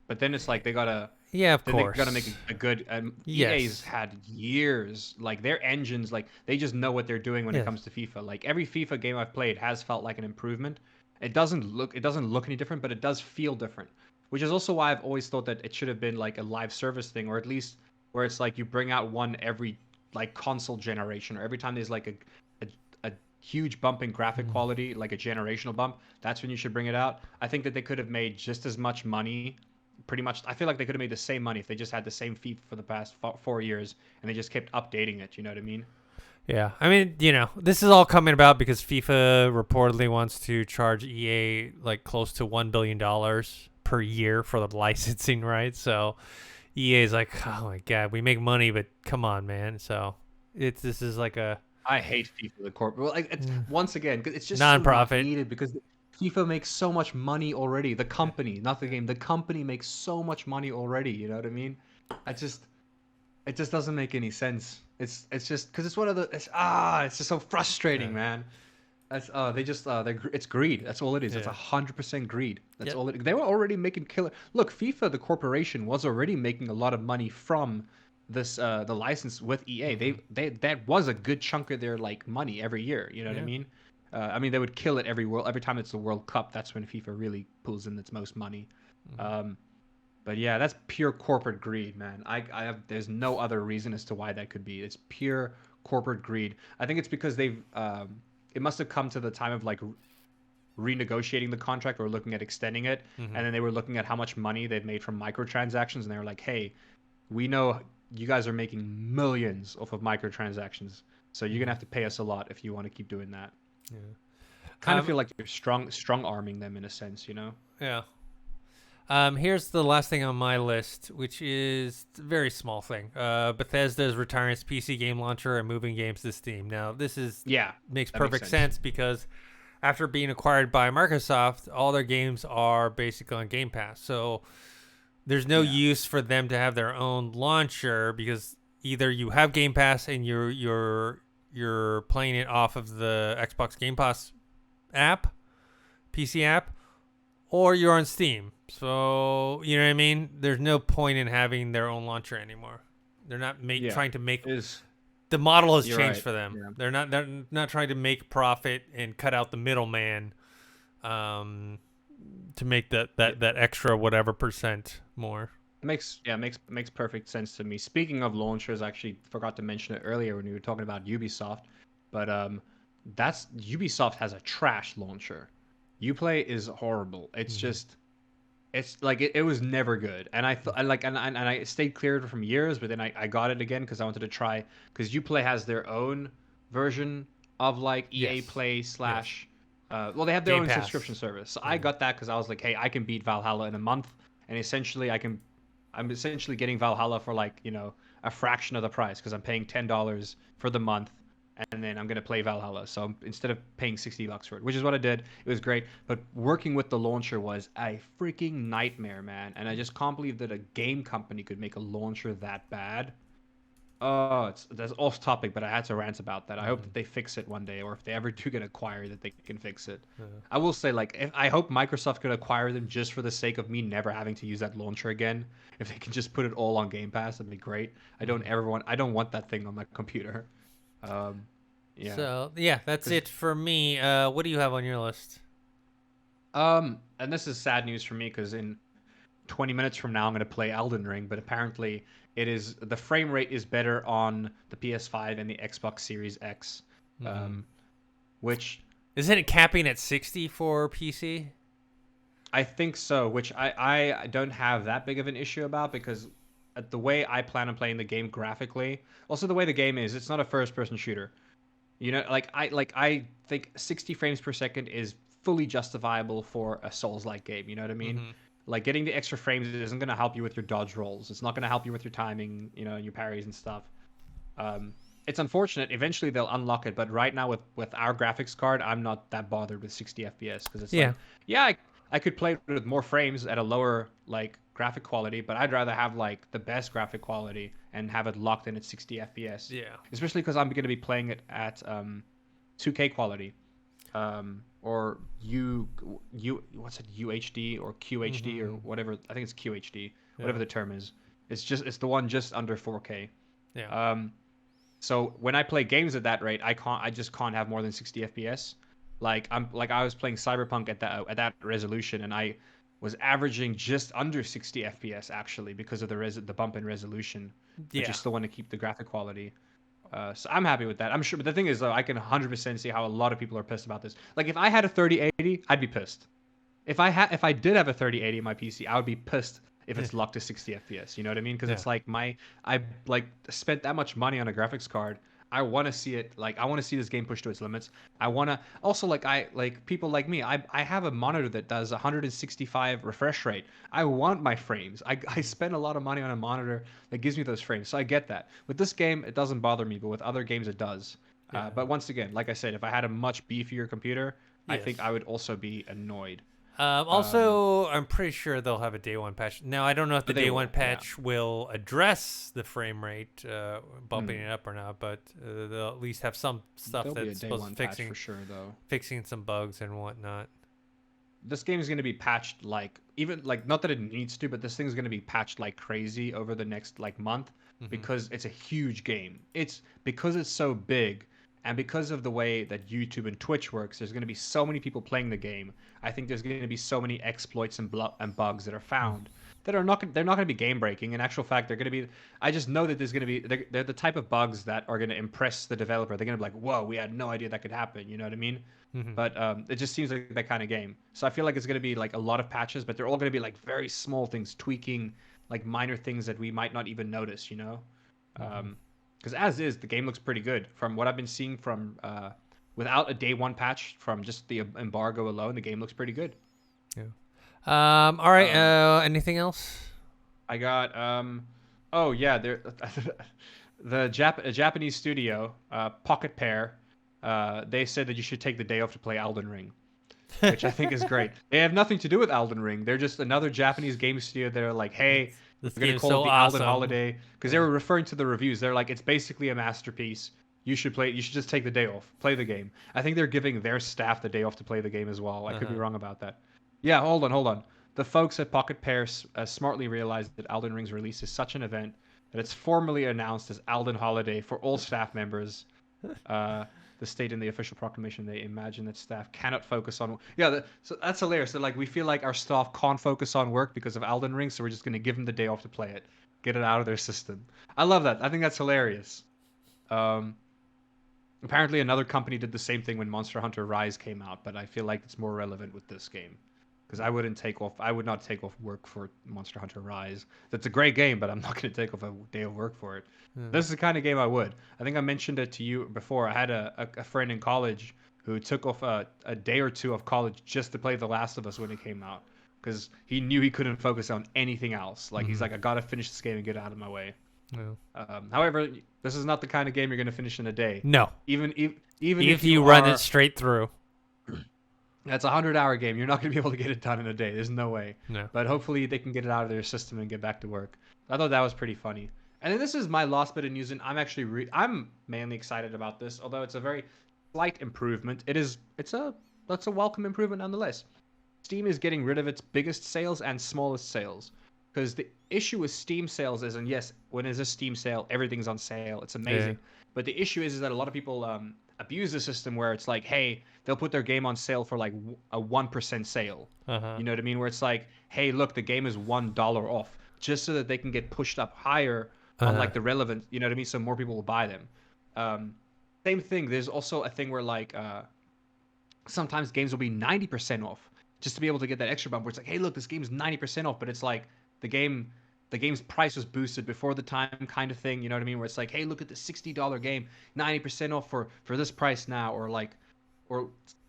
But then it's like they gotta Yeah, of then they course. gotta make a good. EA's Yes. had years, like their engines, like they just know what they're doing when it Yes. comes to FIFA. Like every FIFA game I've played has felt like an improvement. It doesn't look any different, but it does feel different. Which is also why I've always thought that it should have been like a live service thing, or at least where it's like you bring out one every like console generation, or every time there's like a huge bump in graphic Mm. quality, like a generational bump. That's when you should bring it out. I think that they could have made just as much money. Pretty much, I feel like they could have made the same money if they just had the same FIFA for the past 4 years and they just kept updating it. You know what I mean? Yeah. I mean, this is all coming about because FIFA reportedly wants to charge EA like close to $1 billion per year for the licensing rights. So EA is like, oh my god, we make money, but come on, man. So this is like a I hate FIFA the corporate. Well, like it's once again, 'cause it's just so not non-profit. needed because FIFA makes so much money already. The company, not the game. The company makes so much money already. You know what I mean? I just It just doesn't make any sense. It's just because it's one of the it's just so frustrating, Yeah. man. That's it's greed. That's all it is. It's Yeah. 100% greed. That's Yep. all it. They were already making killer. Look, FIFA, the corporation, was already making a lot of money from this the license with EA. They that was a good chunk of their like money every year. You know what I Yeah. mean? I mean they would kill it every time it's the World Cup. That's when FIFA really pulls in its most money. Um, but yeah, that's pure corporate greed, man. There's no other reason as to why that could be. It's pure corporate greed. I think it's because it must have come to the time of like renegotiating the contract or looking at extending it, Mm-hmm. and then they were looking at how much money they've made from microtransactions, and they were like, hey, we know you guys are making millions off of microtransactions, so you're gonna have to pay us a lot if you want to keep doing that. Yeah. Kind of feel like you're strong arming them in a sense, you know? Yeah. Here's the last thing on my list, which is a very small thing. Bethesda is retiring its PC game launcher and moving games to Steam. Now, this Yeah, makes that makes perfect sense. sense because after being acquired by Microsoft, all their games are basically on Game Pass. So there's no Yeah. use for them to have their own launcher because either you have Game Pass and you're playing it off of the Xbox Game Pass app, PC app, or you're on Steam. So, you know what I mean? There's no point in having their own launcher anymore. They're not Yeah. trying to make Is the model has You're changed right. for them. Yeah. They're not trying to make profit and cut out the middleman to make that extra whatever percent more. Makes perfect sense to me. Speaking of launchers, I actually forgot to mention it earlier when we were talking about Ubisoft, but that's Ubisoft has a trash launcher. Uplay is horrible. It's just it's like it was never good, and I like and I stayed clear of it from years, but then I got it again because I wanted to try because Uplay has their own version of like EA Yes. Play Yes. slash well they have their Game own Pass. subscription service. So Yeah. I got that because I was like, hey, I can beat Valhalla in a month, and essentially I'm essentially getting Valhalla for like a fraction of the price because I'm paying $10 for the month and then I'm gonna play Valhalla. So instead of paying $60 for it, which is what I did, it was great. But working with the launcher was a freaking nightmare, man. And I just can't believe that a game company could make a launcher that bad. Oh, that's off topic, but I had to rant about that. I hope that they fix it one day, or if they ever do get acquired, that they can fix it. I will say, like, I hope Microsoft could acquire them just for the sake of me never having to use that launcher again. If they can just put it all on Game Pass, that'd be great. I don't want that thing on my computer. Um, yeah. So yeah, that's it for me. What do you have on your list? And this is sad news for me because in 20 minutes from now I'm going to play Elden Ring, but apparently the frame rate is better on the PS5 and the Xbox Series X, which Isn't it capping at 60 for PC? I think so, which I don't have that big of an issue about because the way I plan on playing the game graphically, also the way the game is, it's not a first-person shooter. You know, I think 60 frames per second is fully justifiable for a Souls-like game. You know what I mean? Like getting the extra frames isn't going to help you with your dodge rolls. It's not going to help you with your timing, you know, your parries and stuff. It's unfortunate. Eventually they'll unlock it, but right now with our graphics card, I'm not that bothered with 60 FPS because it's like, yeah, I could play with more frames at a lower like graphic quality, but I'd rather have like the best graphic quality and have it locked in at 60 FPS. Yeah. Especially because I'm going to be playing it at 2K quality. Or what's it, UHD or QHD or whatever. I think it's QHD, whatever the term is. It's the one just under 4K. Yeah. So when I play games at that rate, I just can't have more than 60 FPS. I was playing Cyberpunk at that resolution, and I was averaging just under 60 FPS actually because of the bump in resolution, which is still want to keep the graphic quality. So I'm happy with that. I'm sure, but the thing is though, I can 100% see how a lot of people are pissed about this. Like if I had a 3080, I'd be pissed. If I did have a 3080 in my PC, I would be pissed if it's locked to 60 FPS. You know what I mean? Because it's like I like spent that much money on a graphics card. I want to see it, like I want to see this game pushed to its limits. I want to also like people like me. I have a monitor that does 165 refresh rate. I want my frames. I spend a lot of money on a monitor that gives me those frames. So I get that. With this game, it doesn't bother me, but with other games, it does. But once again, like I said, if I had a much beefier computer, I think I would also be annoyed. Also, I'm pretty sure they'll have a day one patch. Now, I don't know if the day one patch will address the frame rate, bumping it up or not, but they'll at least have some stuff that's supposed to fixing for sure, though. Fixing some bugs and whatnot. This game is going to be patched not that it needs to, but this thing is going to be patched like crazy over the next like month because it's a huge game. Because it's so big. And because of the way that YouTube and Twitch works, there's going to be so many people playing the game. I think there's going to be so many exploits and bugs that are found that they're not going to be game breaking. In actual fact, they're going to be. I just know that there's going to be. They're the type of bugs that are going to impress the developer. They're going to be like, "Whoa, we had no idea that could happen." You know what I mean? But it just seems like that kind of game. So I feel like it's going to be like a lot of patches, but they're all going to be like very small things, tweaking like minor things that we might not even notice. You know. Because as is, the game looks pretty good. From what I've been seeing from without a day one patch, from just the embargo alone, the game looks pretty good. Yeah. All right. Anything else? I got. Oh yeah, there. A Japanese studio, Pocket Pair. They said that you should take the day off to play Elden Ring, which I think is great. They have nothing to do with Elden Ring. They're just another Japanese game studio that are like, hey. This We're gonna call it the Elden Holiday because they were referring to the reviews. They're like, it's basically a masterpiece. You should play. You should just take the day off, play the game. I think they're giving their staff the day off to play the game as well. I could be wrong about that. Yeah, hold on. The folks at Pocket Pair smartly realized that Elden Ring's release is such an event that it's formally announced as Elden Holiday for all staff members. The state in the official proclamation, they imagine that staff cannot focus on. So that's hilarious. So like we feel like our staff can't focus on work because of Elden Ring, so we're just gonna give them the day off to play it, get it out of their system. I love that. I think that's hilarious. Apparently another company did the same thing when Monster Hunter Rise came out, but I feel like it's more relevant with this game. Because I would not take off work for Monster Hunter Rise. That's a great game, but I'm not going to take off a day of work for it. This is the kind of game I would. I think I mentioned it to you before. I had a friend in college who took off a day or two of college just to play The Last of Us when it came out. Because he knew he couldn't focus on anything else. Like he's like, I got to finish this game and get it out of my way. No. However, this is not the kind of game you're going to finish in a day. No. Even If if you you run it are, straight through. that's a 100-hour game. You're not going to be able to get it done in a day. There's no way. No. But hopefully they can get it out of their system and get back to work. I thought that was pretty funny. And then this is my last bit of news, and I'm actually I'm mainly excited about this, although it's a very slight improvement. That's a welcome improvement nonetheless. Steam is getting rid of its biggest sales and smallest sales. Because the issue with Steam sales is, and yes, when there's a Steam sale, everything's on sale. It's amazing. Yeah. But the issue is that a lot of people abuse the system where it's like, hey, they'll put their game on sale for like a 1% sale. Uh-huh. You know what I mean? Where it's like, hey, look, the game is $1 off, just so that they can get pushed up higher on like the relevant, you know what I mean? So more people will buy them. Same thing. There's also a thing where like sometimes games will be 90% off just to be able to get that extra bump where it's like, hey, look, this game's 90% off, but it's like the game's price was boosted before the time kind of thing, you know what I mean? Where it's like, hey, look at the $60 game, 90% off for this price now, or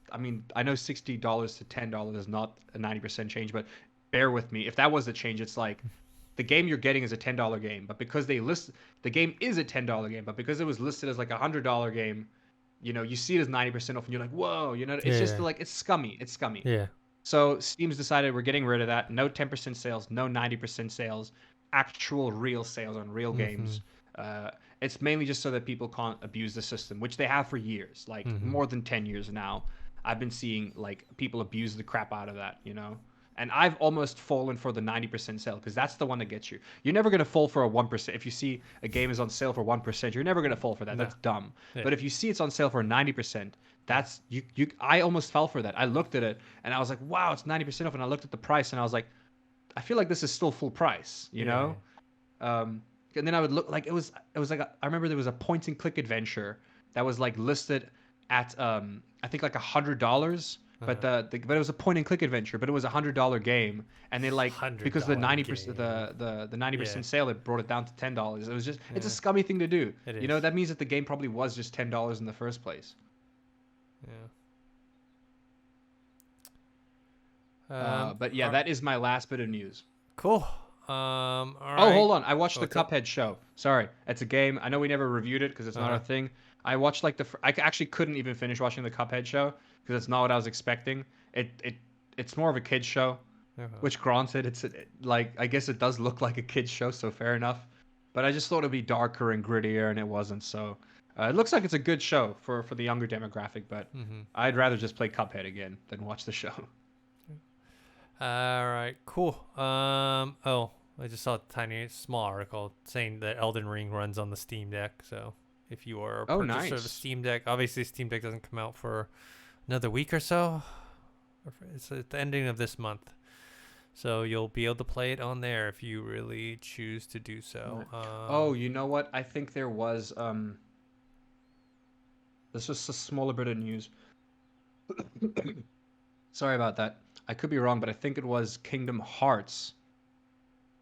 I mean, I know $60 to $10 is not a 90% change, but bear with me. If that was the change, it's like the game you're getting is a $10 game, but because the game is a $10 game, but because it was listed as like a $100 game, you know, you see it as 90% off and you're like, whoa, you know, it's just like, it's scummy. It's scummy. Yeah. So Steam's decided we're getting rid of that. No 10% sales, no 90% sales, actual real sales on real games. It's mainly just so that people can't abuse the system, which they have for years, like more than 10 years now. I've been seeing like people abuse the crap out of that, you know? And I've almost fallen for the 90% sale because that's the one that gets you. You're never going to fall for a 1%. If you see a game is on sale for 1%, you're never going to fall for that. No. That's dumb. Yeah. But if you see it's on sale for 90%, that's you I almost fell for that. I looked at it and I was like, wow, it's 90% off. And I looked at the price and I was like, I feel like this is still full price, you know? And then I would look like it was like I remember there was a point and click adventure that was like listed at I think like $100, but but it was a point and click adventure, but it was $100 game, and they like because the 90% the 90% sale, it brought it down to $10. It was just it's a scummy thing to do. You know, that means that the game probably was just $10 in the first place. Yeah. But yeah, that is my last bit of news. Cool. All right. Oh, hold on. I watched the What's up? Cuphead show. Sorry, it's a game. I know we never reviewed it because it's not our thing. I watched like I actually couldn't even finish watching the Cuphead show because it's not what I was expecting. It's more of a kids show, which granted, like I guess it does look like a kids show, so fair enough. But I just thought it'd be darker and grittier, and it wasn't. So it looks like it's a good show for the younger demographic. But I'd rather just play Cuphead again than watch the show. All right, cool. Oh, I just saw a tiny, small article saying that Elden Ring runs on the Steam Deck. So if you are a purchaser of a Steam Deck, obviously Steam Deck doesn't come out for another week or so. It's at the ending of this month. So you'll be able to play it on there if you really choose to do so. Oh, you know what? I think there was this was a smaller bit of news. Sorry about that. I could be wrong, but I think it was Kingdom Hearts.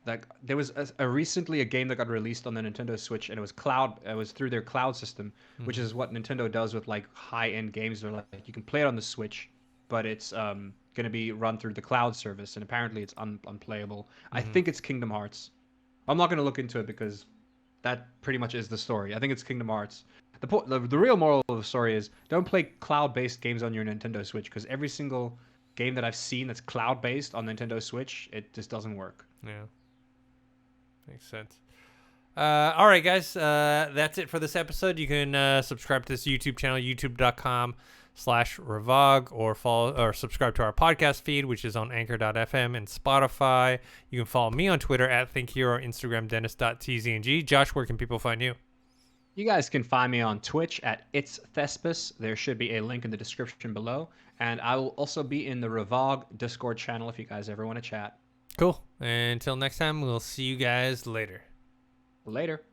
That there was recently a game that got released on the Nintendo Switch, and it was cloud. It was through their cloud system, which is what Nintendo does with like high-end games. They're like you can play it on the Switch, but it's going to be run through the cloud service, and apparently it's unplayable. I think it's Kingdom Hearts. I'm not going to look into it because that pretty much is the story. I think it's Kingdom Hearts. The real moral of the story is don't play cloud-based games on your Nintendo Switch because every single game that I've seen that's cloud-based on Nintendo Switch, it just doesn't work. Yeah. Makes sense. All right, guys. That's it for this episode. You can subscribe to this YouTube channel, youtube.com/Revog, or follow or subscribe to our podcast feed, which is on anchor.fm and Spotify. You can follow me on Twitter @ThinkHero, Instagram Dennis.tzng. Josh, where can people find you? You guys can find me on Twitch @It'sThespis. There should be a link in the description below. And I will also be in the Revog Discord channel if you guys ever want to chat. Cool. And until next time, we'll see you guys later. Later.